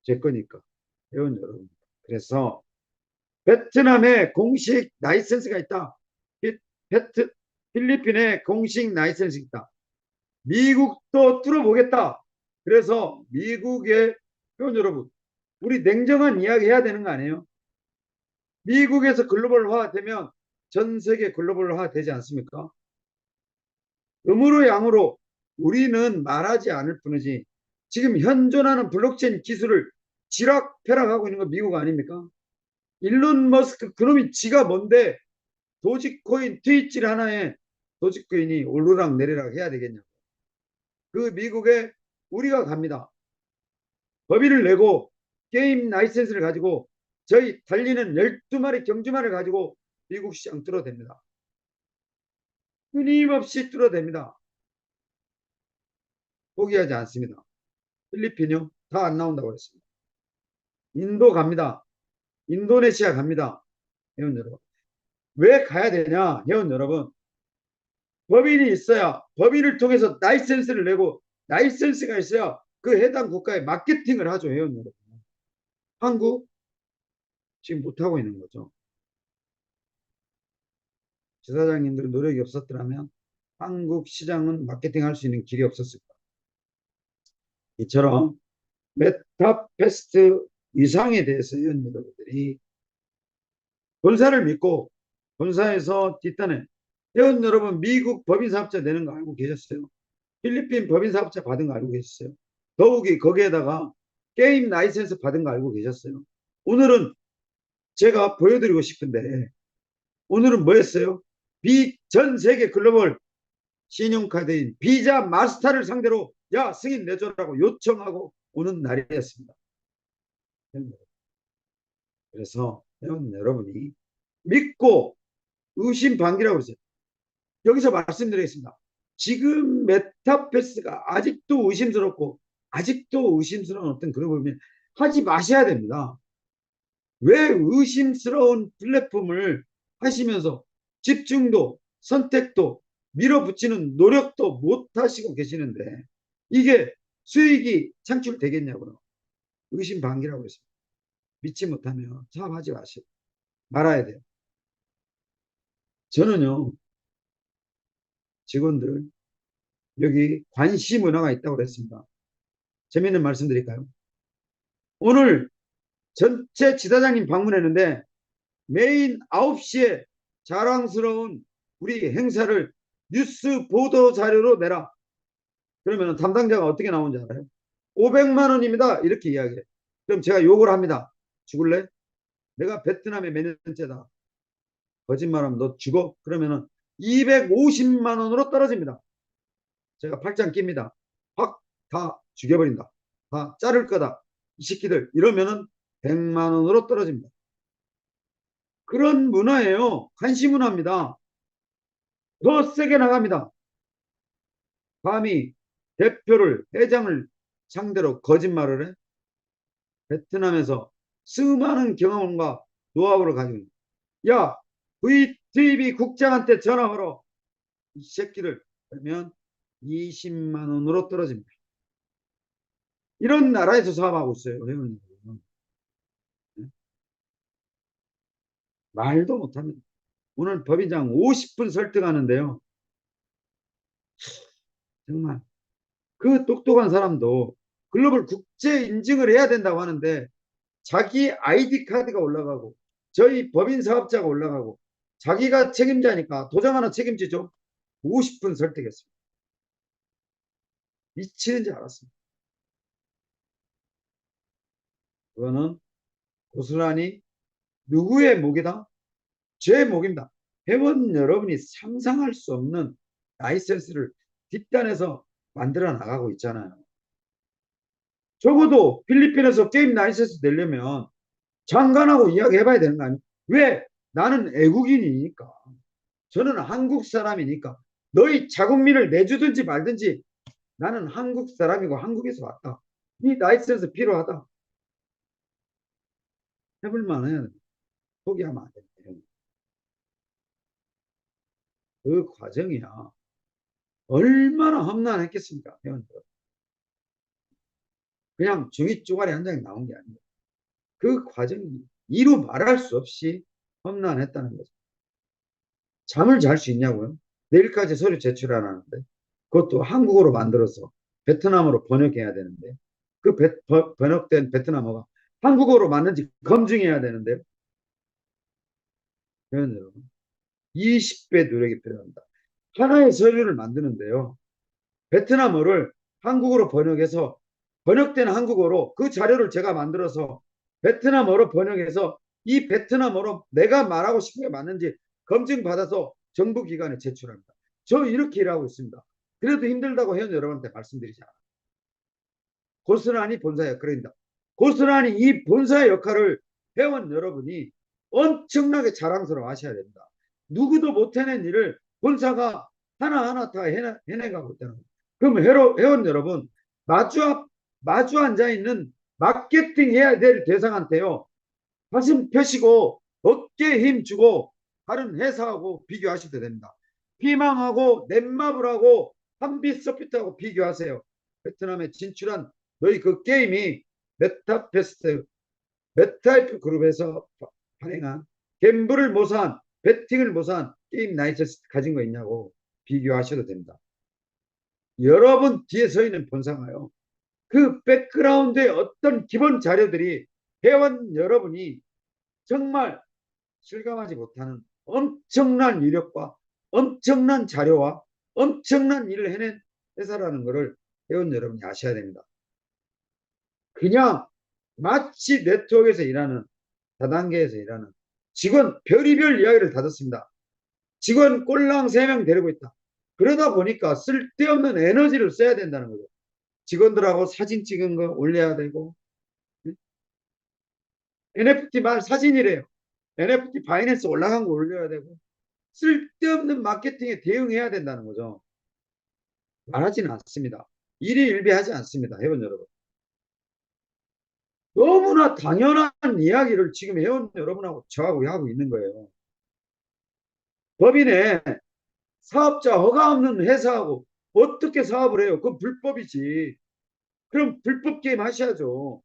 제 거니까. 회원 여러분. 그래서 베트남에 공식 라이센스가 있다. 베트, 필리핀에 공식 라이센스 있다. 미국도 뚫어보겠다. 그래서 미국의, 회원 여러분, 우리 냉정한 이야기 해야 되는 거 아니에요? 미국에서 글로벌화 되면 전 세계 글로벌화 되지 않습니까? 음으로 양으로 우리는 말하지 않을 뿐이지 지금 현존하는 블록체인 기술을 지락펴락하고 있는 건 미국 아닙니까? 일론 머스크 그놈이 지가 뭔데 도지코인 트위치 하나에 도지코인이 오르락 내리락 해야 되겠냐고. 그 미국에 우리가 갑니다. 법인을 내고 게임 라이센스를 가지고 저희 달리는 12마리 경주마를 가지고 미국 시장 뚫어댑니다. 끊임없이 뚫어댑니다. 포기하지 않습니다. 필리핀요? 다 안 나온다고 했습니다. 인도 갑니다. 인도네시아 갑니다. 회원 여러분. 왜 가야 되냐? 회원 여러분. 법인이 있어야 법인을 통해서 라이센스를 내고 라이센스가 있어야 그 해당 국가에 마케팅을 하죠. 회원 여러분. 한국 지금 못하고 있는 거죠. 지사장님들 노력이 없었더라면 한국 시장은 마케팅할 수 있는 길이 없었을 거예요. 이처럼 메타패스트 이상에 대해서 회원 여러분들이 본사를 믿고 본사에서 뒷단에, 회원 여러분 미국 법인사업자 내는 거 알고 계셨어요? 필리핀 법인사업자 받은 거 알고 계셨어요? 더욱이 거기에다가 게임 라이센스 받은 거 알고 계셨어요? 오늘은 제가 보여드리고 싶은데, 오늘은 뭐였어요? 전 세계 글로벌 신용카드인 비자 마스터를 상대로 야 승인 내줘라고 요청하고 오는 날이었습니다. 그래서 회원 여러분이 믿고 의심반기라고 그러죠. 여기서 말씀드리겠습니다. 지금 메타패스가 아직도 의심스럽고 아직도 의심스러운 어떤 그런 부분을 하지 마셔야 됩니다. 왜 의심스러운 플랫폼을 하시면서 집중도 선택도 밀어붙이는 노력도 못 하시고 계시는데 이게 수익이 창출되겠냐고요. 의심반기라고 했습니다. 믿지 못하면 사업하지 마시고 말아야 돼요. 저는요, 직원들 여기 관시 문화가 있다고 그랬습니다. 재미있는 말씀 드릴까요? 오늘 전체 지사장님 방문했는데 메인 9시에 자랑스러운 우리 행사를 뉴스 보도 자료로 내라. 그러면 담당자가 어떻게 나오는지 알아요? 500만 원입니다. 이렇게 이야기해. 그럼 제가 욕을 합니다. 죽을래? 내가 베트남의 몇 년째다. 거짓말하면 너 죽어? 그러면은 250만 원으로 떨어집니다. 제가 팔짱 낍니다. 확 다 죽여버린다. 다 자를 거다. 이 새끼들 이러면은 100만 원으로 떨어집니다. 그런 문화예요. 관시 문화입니다. 더 세게 나갑니다. 감히 대표를, 회장을 상대로 거짓말을 해? 베트남에서 수많은 경험과 노하우를 가지고 있는. 야, VTV 국장한테 전화 걸어. 이 새끼를. 그러면 20만 원으로 떨어집니다. 이런 나라에서 사업하고 있어요. 회원님. 말도 못합니다. 오늘 법인장 50분 설득하는데요. 정말 그 똑똑한 사람도 글로벌 국제 인증을 해야 된다고 하는데 자기 아이디 카드가 올라가고 저희 법인 사업자가 올라가고 자기가 책임자니까 도장 하나 책임지죠. 50분 설득했습니다. 미치는지 알았습니다. 그거는 고스란히 누구의 목이다? 제 목입니다. 회원 여러분이 상상할 수 없는 라이센스를 뒷단에서 만들어 나가고 있잖아요. 적어도 필리핀에서 게임 라이센스 내려면 장관하고 이야기해봐야 되는 거 아니에요? 왜? 나는 애국인이니까. 저는 한국 사람이니까. 너희 자국민을 내주든지 말든지 나는 한국 사람이고 한국에서 왔다. 이 라이센스 필요하다. 해볼만 해야 돼. 포기하면 안 돼. 그 과정이야. 얼마나 험난했겠습니까? 회원들. 그냥 종이 쪼가리 한 장이 나온 게 아니에요. 그 과정이 이루 말할 수 없이 험난했다는 거죠. 잠을 잘 수 있냐고요? 내일까지 서류 제출 안 하는데 그것도 한국어로 만들어서 베트남어로 번역해야 되는데 그 번역된 베트남어가 한국어로 맞는지 검증해야 되는데 여러분 20배 노력이 필요합니다. 하나의 서류를 만드는데요. 베트남어를 한국어로 번역해서 번역된 한국어로 그 자료를 제가 만들어서 베트남어로 번역해서 이 베트남어로 내가 말하고 싶은 게 맞는지 검증받아서 정부 기관에 제출합니다. 저 이렇게 일하고 있습니다. 그래도 힘들다고 회원 여러분한테 말씀드리지 않아요. 고스란히 본사 역할입니다. 고스란히 이 본사 역할을 회원 여러분이 엄청나게 자랑스러워 하셔야 됩니다. 누구도 못 해낸 일을 본사가 하나하나 다 해내가고 있다는 거예요. 그럼 회원 여러분, 마주 앉아있는 마케팅 해야 될 대상한테요. 가슴 펴시고 어깨에 힘 주고 다른 회사하고 비교하셔도 됩니다. 피망하고 넷마블하고 한빛소프트하고 비교하세요. 베트남에 진출한 너희 그 게임이 메타페스트, 메타이프 그룹에서 발행한 갬블을 모사한, 배팅을 모사한 게임 라이센스 가진 거 있냐고 비교하셔도 됩니다. 여러분 뒤에 서 있는 본사가요. 그 백그라운드의 어떤 기본 자료들이 회원 여러분이 정말 실감하지 못하는 엄청난 이력과 엄청난 자료와 엄청난 일을 해낸 회사라는 것을 회원 여러분이 아셔야 됩니다. 그냥 마치 네트워크에서 일하는 다단계에서 일하는 직원 별의별 이야기를 다 듣습니다. 직원 꼴랑 3명 데리고 있다. 그러다 보니까 쓸데없는 에너지를 써야 된다는 거죠. 직원들하고 사진 찍은 거 올려야 되고 NFT 말 사진이래요. NFT 바이낸스 올라간 거 올려야 되고 쓸데없는 마케팅에 대응해야 된다는 거죠. 말하지는 않습니다. 일이 일비하지 않습니다. 회원 여러분. 너무나 당연한 이야기를 지금 회원 여러분하고 저하고 하고 있는 거예요. 법인에 사업자 허가 없는 회사하고 어떻게 사업을 해요? 그건 불법이지. 그럼 불법 게임 하셔야죠.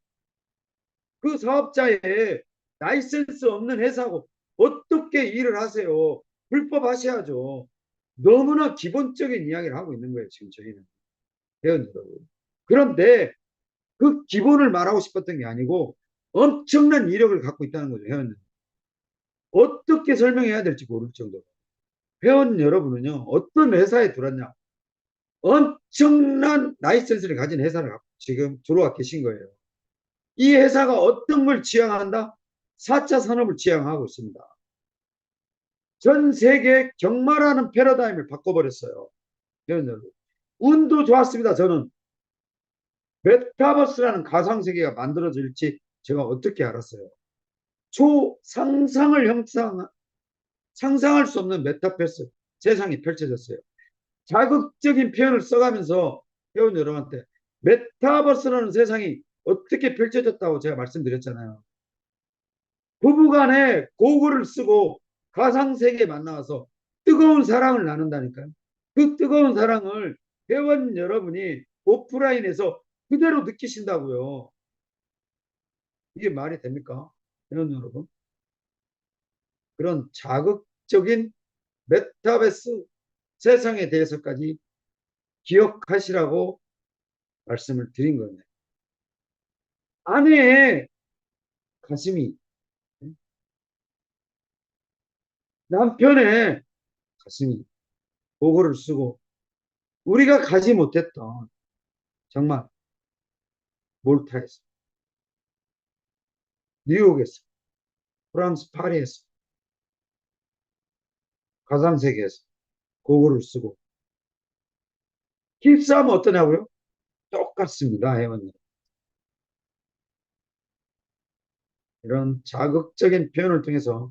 그 사업자의 라이센스 없는 회사하고 어떻게 일을 하세요? 불법 하셔야죠. 너무나 기본적인 이야기를 하고 있는 거예요. 지금 저희는. 회원 여러분. 그런데 그 기본을 말하고 싶었던 게 아니고 엄청난 이력을 갖고 있다는 거죠. 회원은. 어떻게 설명해야 될지 모를 정도로. 회원 여러분은요. 어떤 회사에 들었냐. 엄청난 라이센스를 가진 회사를 갖고 지금 들어와 계신 거예요. 이 회사가 어떤 걸 지향한다? 4차 산업을 지향하고 있습니다. 전 세계 경마라는 패러다임을 바꿔버렸어요. 회원 여러분. 운도 좋았습니다. 저는 메타버스라는 가상세계가 만들어질지 제가 어떻게 알았어요? 초상상을 상상할 수 없는 메타버스 세상이 펼쳐졌어요. 자극적인 표현을 써가면서 회원 여러분한테 메타버스라는 세상이 어떻게 펼쳐졌다고 제가 말씀드렸잖아요. 부부간에 고글을 쓰고 가상세계에 만나서 뜨거운 사랑을 나눈다니까요. 그 뜨거운 사랑을 회원 여러분이 오프라인에서 그대로 느끼신다고요. 이게 말이 됩니까? 회원 여러분. 그런 자극적인 메타버스 세상에 대해서까지 기억하시라고 말씀을 드린 거예요. 아내의 가슴이, 남편의 가슴이 보고를 쓰고 우리가 가지 못했던 정말 몰타에서, 뉴욕에서, 프랑스 파리에서, 가상세계에서 그거를 쓰고 힙스하면 어떠냐고요? 똑같습니다. 회원님. 이런 자극적인 표현을 통해서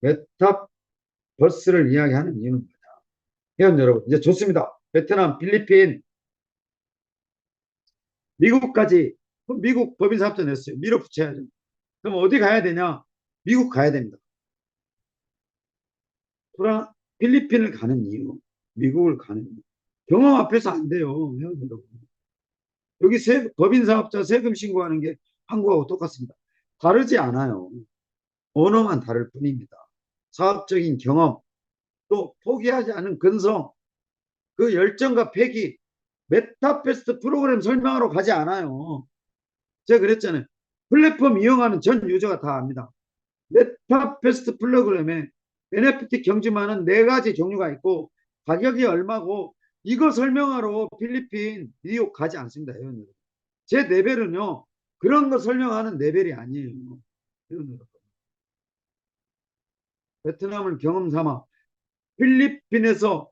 메타버스를 이야기하는 이유는 뭐냐? 회원 여러분, 이제 좋습니다. 베트남, 필리핀, 미국까지. 미국 법인사업자 냈어요. 밀어붙여야죠. 그럼 어디 가야 되냐? 미국 가야 됩니다. 필리핀을 가는 이유, 미국을 가는 이유. 경험 앞에서 안 돼요. 회원 여러분. 여기 법인사업자 세금 신고하는 게 한국하고 똑같습니다. 다르지 않아요. 언어만 다를 뿐입니다. 사업적인 경험, 또 포기하지 않은 근성, 그 열정과 패기, 메타패스트 프로그램 설명하러 가지 않아요. 제가 그랬잖아요. 플랫폼 이용하는 전 유저가 다 압니다. 메타패스트 프로그램에 NFT 경주만은 4가지 종류가 있고 가격이 얼마고 이거 설명하러 필리핀, 뉴욕 가지 않습니다. 제 레벨은요. 그런 거 설명하는 레벨이 아니에요. 베트남을 경험 삼아 필리핀에서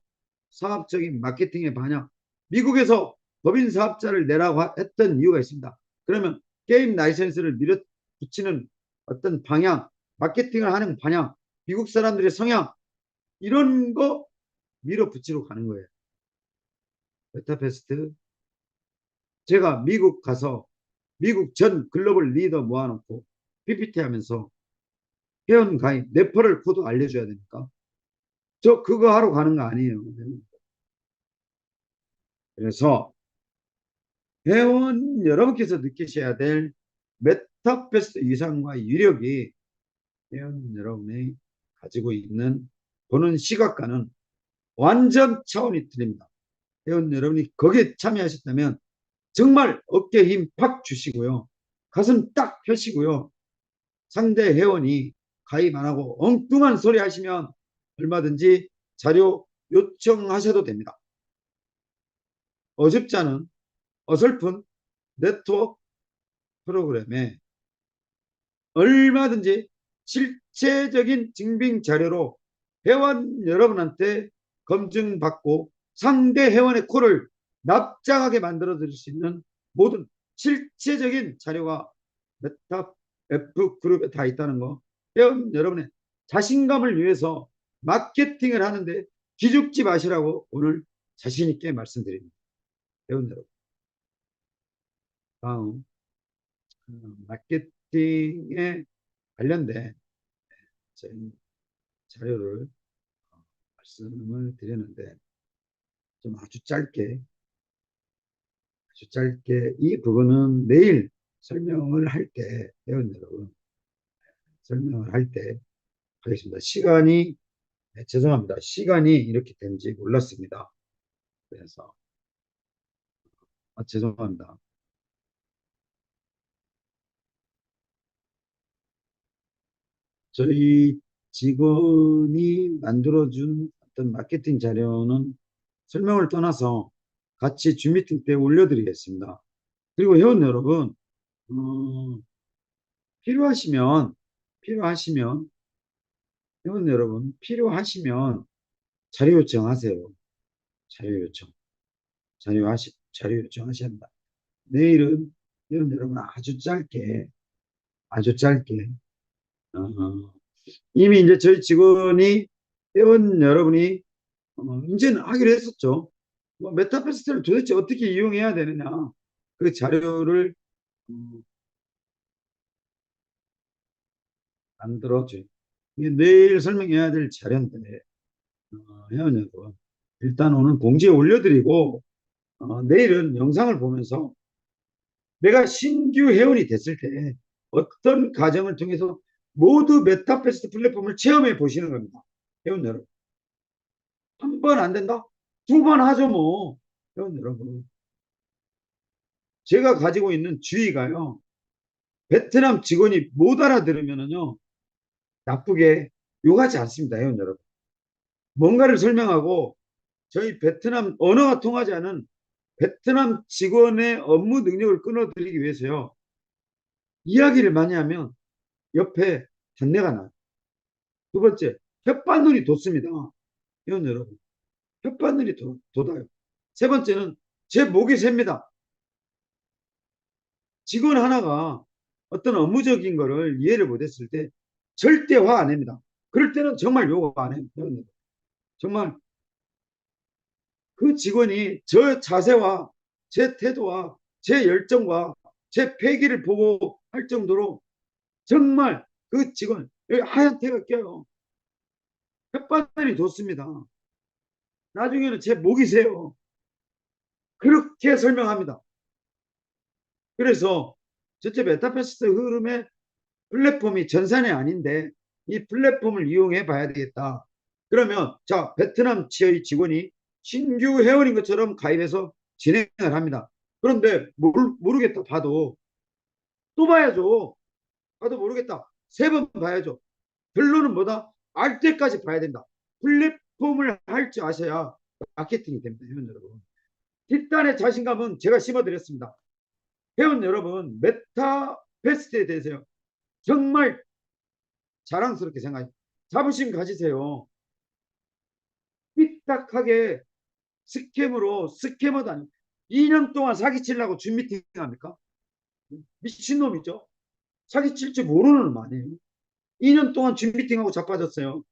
사업적인 마케팅에 반영, 미국에서 법인 사업자를 내라고 했던 이유가 있습니다. 그러면 게임 라이센스를 밀어붙이는 어떤 방향, 마케팅을 하는 방향, 미국 사람들의 성향, 이런 거 밀어붙이러 가는 거예요. 메타페스트. 제가 미국 가서 미국 전 글로벌 리더 모아놓고 PPT 하면서 회원 가입, 레퍼럴 코드 알려줘야 되니까. 저 그거 하러 가는 거 아니에요. 그래서 회원 여러분께서 느끼셔야 될 메타버스 위상과 유력이 회원 여러분이 가지고 있는 보는 시각과는 완전 차원이 틀립니다. 회원 여러분이 거기에 참여하셨다면 정말 어깨에 힘 팍 주시고요. 가슴 딱 펴시고요. 상대 회원이 가입 안 하고 엉뚱한 소리 하시면 얼마든지 자료 요청하셔도 됩니다. 어줍지 않은 어설픈 네트워크 프로그램에 얼마든지 실체적인 증빙 자료로 회원 여러분한테 검증받고 상대 회원의 콜을 납작하게 만들어 드릴 수 있는 모든 실체적인 자료가 메타 F 그룹에 다 있다는 거, 회원 여러분의 자신감을 위해서 마케팅을 하는데 기죽지 마시라고 오늘 자신 있게 말씀드립니다. 회원 여러분. 다음 마케팅에 관련된 저희 자료를 말씀을 드렸는데 좀 아주 짧게 이 부분은 내일 설명을 할 때, 회원 여러분, 설명을 할 때 하겠습니다. 시간이, 네, 죄송합니다. 시간이 이렇게 된지 몰랐습니다. 그래서, 죄송합니다. 저희 직원이 만들어준 어떤 마케팅 자료는 설명을 떠나서 같이 줌 미팅 때 올려드리겠습니다. 그리고 회원 여러분, 어, 필요하시면, 필요하시면, 회원 여러분, 필요하시면 자료 요청하세요. 자료 요청. 자료 요청하셔야 합니다. 내일은 회원 여러분 아주 짧게, 어, 이미 이제 저희 직원이 회원 여러분이 이제는 하기로 했었죠. 뭐 메타패스트를 도대체 어떻게 이용해야 되느냐. 그 자료를 음, 만들어줘. 이게 내일 설명해야 될 자료인데, 회원님은 일단 오늘 공지에 올려드리고, 내일은 영상을 보면서 내가 신규 회원이 됐을 때 어떤 과정을 통해서 모두 메타패스트 플랫폼을 체험해 보시는 겁니다. 회원 여러분. 한 번 안 된다? 두 번 하죠, 뭐. 회원 여러분. 제가 가지고 있는 주의가요. 베트남 직원이 못 알아들으면요. 나쁘게 욕하지 않습니다, 회원 여러분. 뭔가를 설명하고 저희 베트남 언어가 통하지 않은 베트남 직원의 업무 능력을 끊어드리기 위해서요. 이야기를 많이 하면 옆에 단내가 나요. 두 번째, 혓바늘이 돋습니다. 회원 여러분. 혓바늘이 돋아요. 세 번째는 제 목이 셉니다. 직원 하나가 어떤 업무적인 거를 이해를 못했을 때 절대 화 안 냅니다. 그럴 때는 정말 욕 안 해요. 정말 그 직원이 저 자세와 제 태도와 제 열정과 제 패기를 보고 할 정도로 정말 그 직원 여기 하얀 태가 껴요. 햇바늘이 돋습니다. 나중에는 제 목이 새요. 그렇게 설명합니다. 그래서 전체 메타패스트 흐름의 플랫폼이 전산이 아닌데 이 플랫폼을 이용해 봐야 되겠다. 그러면 자 베트남 지의 직원이 신규 회원인 것처럼 가입해서 진행을 합니다. 그런데 모르겠다 봐도 또 봐야죠. 봐도 모르겠다. 세 번 봐야죠. 결론은 뭐다? 알 때까지 봐야 된다. 플랫폼을 할 줄 아셔야 마케팅이 됩니다. 회원 여러분. 뒷단의 자신감은 제가 심어드렸습니다. 회원 여러분 메타패스트에 대해서요. 정말 자랑스럽게 생각해. 자부심 가지세요. 삐딱하게 스캠으로 스캐머도 아니고 2년 동안 사기치려고 준 미팅 합니까? 미친놈이죠. 사기칠 줄 모르는 놈 아니에요. 2년 동안 준 미팅하고 자빠졌어요.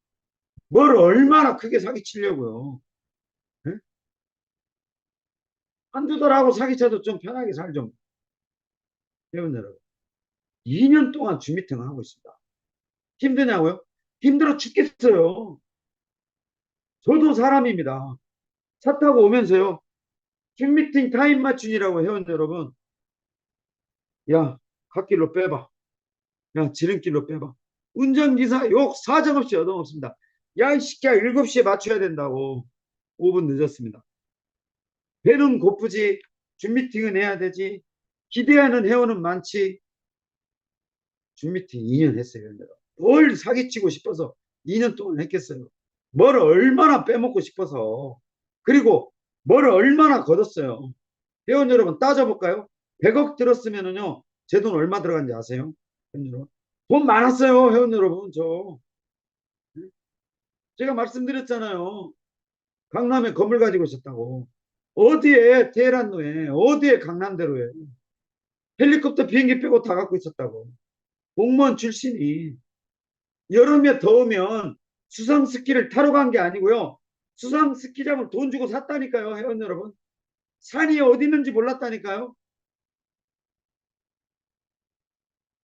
뭘 얼마나 크게 사기치려고요. 네? 한두 달하고 사기쳐도 좀 편하게 살죠. 여러분 여러분. 2년 동안 준 미팅을 하고 있습니다. 힘드냐고요? 힘들어 죽겠어요. 저도 사람입니다. 차 타고 오면서요. 준 미팅 타임 맞춘이라고 회원 여러분. 야, 갓길로 빼봐. 야, 지름길로 빼봐. 운전기사 욕 사정없이 얻어먹습니다. 야, 이 새끼야, 7시에 맞춰야 된다고. 5분 늦었습니다. 배는 고프지. 줌미팅은 해야 되지. 기대하는 회원은 많지. 줌미팅 2년 했어요. 뭘 사기치고 싶어서 2년 동안 했겠어요. 뭘 얼마나 빼먹고 싶어서. 그리고 뭘 얼마나 걷었어요. 회원 여러분 따져볼까요? 100억 들었으면은요. 제 돈 얼마 들어간지 아세요? 회원 여러분. 돈 많았어요. 회원 여러분. 제가 말씀드렸잖아요. 강남에 건물 가지고 있었다고. 어디에 테헤란로에 어디에 강남대로에 헬리콥터 비행기 빼고 다 갖고 있었다고. 공무원 출신이 여름에 더우면 수상 스키를 타러 간 게 아니고요. 수상 스키장을 돈 주고 샀다니까요. 회원 여러분. 산이 어디 있는지 몰랐다니까요.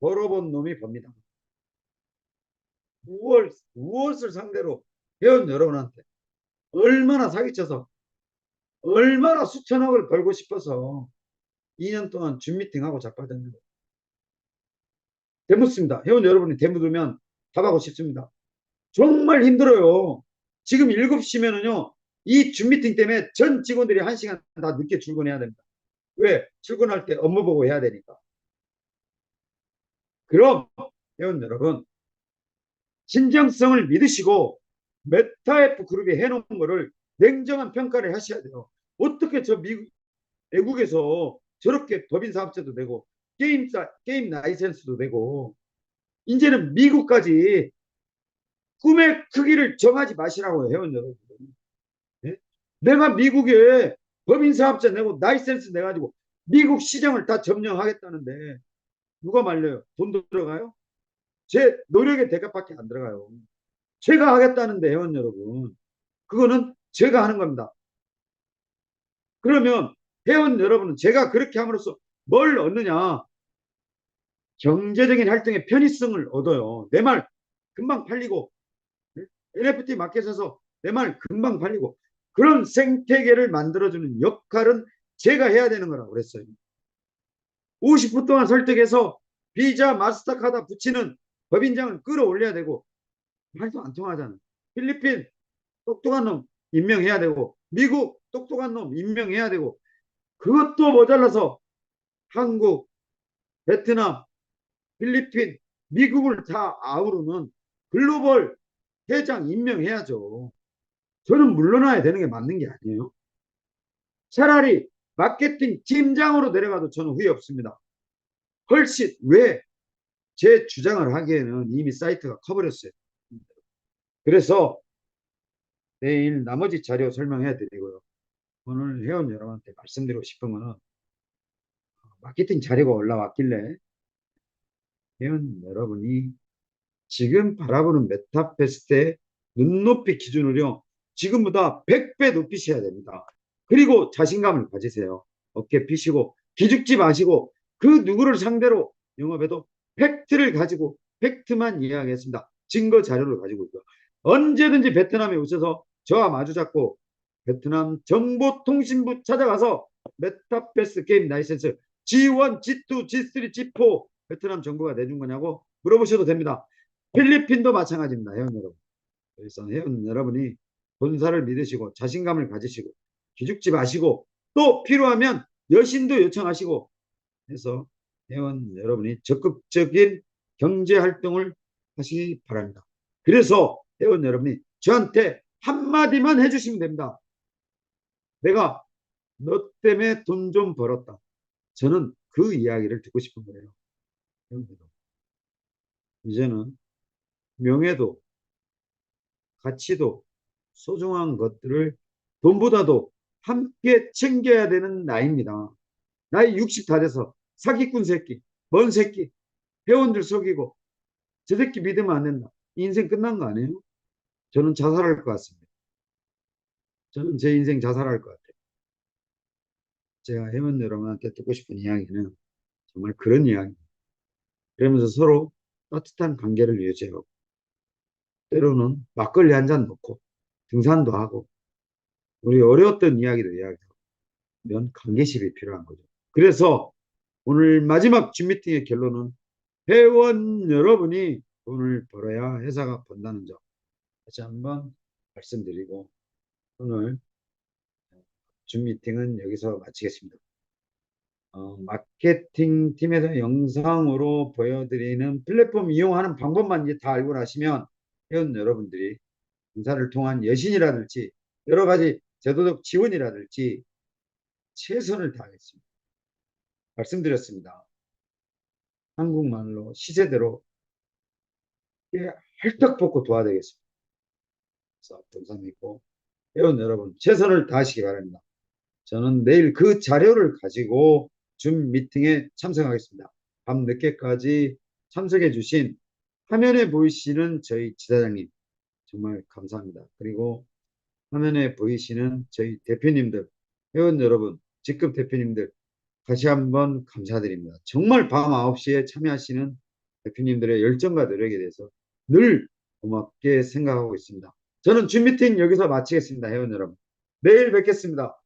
벌어본 놈이 법니다. 무엇을 상대로 회원 여러분한테 얼마나 사기쳐서 얼마나 수천억을 벌고 싶어서 2년 동안 줌 미팅하고 자빠졌는데 대묻습니다. 회원 여러분이 대묻으면 답하고 싶습니다. 정말 힘들어요. 지금 7시면은요. 이 줌 미팅 때문에 전 직원들이 1시간 다 늦게 출근해야 됩니다. 왜? 출근할 때 업무 보고 해야 되니까. 그럼 회원 여러분 진정성을 믿으시고 메타F 그룹이 해놓은 거를 냉정한 평가를 하셔야 돼요. 어떻게 저 미국 외국에서 저렇게 법인 사업자도 되고 게임 라이센스도 되고 이제는 미국까지 꿈의 크기를 정하지 마시라고 회원 여러분. 예? 내가 미국에 법인 사업자 내고 라이센스 내가지고 미국 시장을 다 점령하겠다는데 누가 말려요? 돈 들어가요? 제 노력의 대가밖에 안 들어가요. 제가 하겠다는데 회원 여러분. 그거는 제가 하는 겁니다. 그러면 회원 여러분은 제가 그렇게 함으로써 뭘 얻느냐? 경제적인 활동의 편의성을 얻어요. 내 말 금방 팔리고, NFT 마켓에서 내 말 금방 팔리고, 그런 생태계를 만들어주는 역할은 제가 해야 되는 거라고 그랬어요. 50분 동안 설득해서 비자 마스터카드 붙이는 법인장을 끌어올려야 되고, 말도 안 통하잖아. 필리핀 똑똑한 놈 임명해야 되고, 미국 똑똑한 놈 임명해야 되고, 그것도 모자라서 한국, 베트남, 필리핀, 미국을 다 아우르는 글로벌 회장 임명해야죠. 저는 물러나야 되는 게 맞는 게 아니에요. 차라리 마케팅 팀장으로 내려가도 저는 후회 없습니다. 훨씬 왜 제 주장을 하기에는 이미 사이트가 커버렸어요. 그래서 내일 나머지 자료 설명해 드리고요. 오늘 회원 여러분한테 말씀드리고 싶은 거는 마케팅 자료가 올라왔길래 회원 여러분이 지금 바라보는 메타버스의 눈높이 기준으로 지금보다 100배 높이셔야 됩니다. 그리고 자신감을 가지세요. 어깨 피시고 기죽지 마시고 그 누구를 상대로 영업해도 팩트를 가지고 팩트만 이야기했습니다. 증거 자료를 가지고 있고요. 언제든지 베트남에 오셔서 저와 마주 잡고 베트남 정보통신부 찾아가서 메타버스 게임 라이센스 G1, G2, G3, G4 베트남 정부가 내준 거냐고 물어보셔도 됩니다. 필리핀도 마찬가지입니다. 회원 여러분. 그래서 회원 여러분이 본사를 믿으시고 자신감을 가지시고 기죽지 마시고 또 필요하면 여신도 요청하시고 해서 회원 여러분이 적극적인 경제 활동을 하시기 바랍니다. 그래서 회원 여러분이 저한테 한마디만 해주시면 됩니다. 내가 너 때문에 돈 좀 벌었다. 저는 그 이야기를 듣고 싶은 거예요. 이제는 명예도 가치도 소중한 것들을 돈보다도 함께 챙겨야 되는 나이입니다. 나이 60 다 돼서 사기꾼 새끼, 먼 새끼, 회원들 속이고 저 새끼 믿으면 안 된다. 인생 끝난 거 아니에요? 저는 자살할 것 같습니다. 저는 제 인생 자살할 것 같아요. 제가 회원 여러분한테 듣고 싶은 이야기는 정말 그런 이야기입니다. 그러면서 서로 따뜻한 관계를 유지하고 때로는 막걸리 한 잔 놓고 등산도 하고 우리 어려웠던 이야기도 이야기하고 이런 관계식이 필요한 거죠. 그래서 오늘 마지막 줌 미팅의 결론은 회원 여러분이 돈을 벌어야 회사가 번다는 점 다시 한번 말씀드리고 오늘 줌 미팅은 여기서 마치겠습니다. 마케팅 팀에서 영상으로 보여드리는 플랫폼 이용하는 방법만 이제 다 알고 나시면 회원 여러분들이 인사를 통한 여신이라든지 여러 가지 제도적 지원이라든지 최선을 다하겠습니다. 말씀드렸습니다. 한국말로 시세대로 헐떡 벗고 도와드리겠습니다. 그래서 동상 있고 회원 여러분 최선을 다하시기 바랍니다. 저는 내일 그 자료를 가지고 줌 미팅에 참석하겠습니다. 밤 늦게까지 참석해 주신 화면에 보이시는 저희 지사장님 정말 감사합니다. 그리고 화면에 보이시는 저희 대표님들, 회원 여러분, 직급 대표님들 다시 한번 감사드립니다. 정말 밤 9시에 참여하시는 대표님들의 열정과 노력에 대해서 늘 고맙게 생각하고 있습니다. 저는 줌 미팅 여기서 마치겠습니다. 회원 여러분. 내일 뵙겠습니다.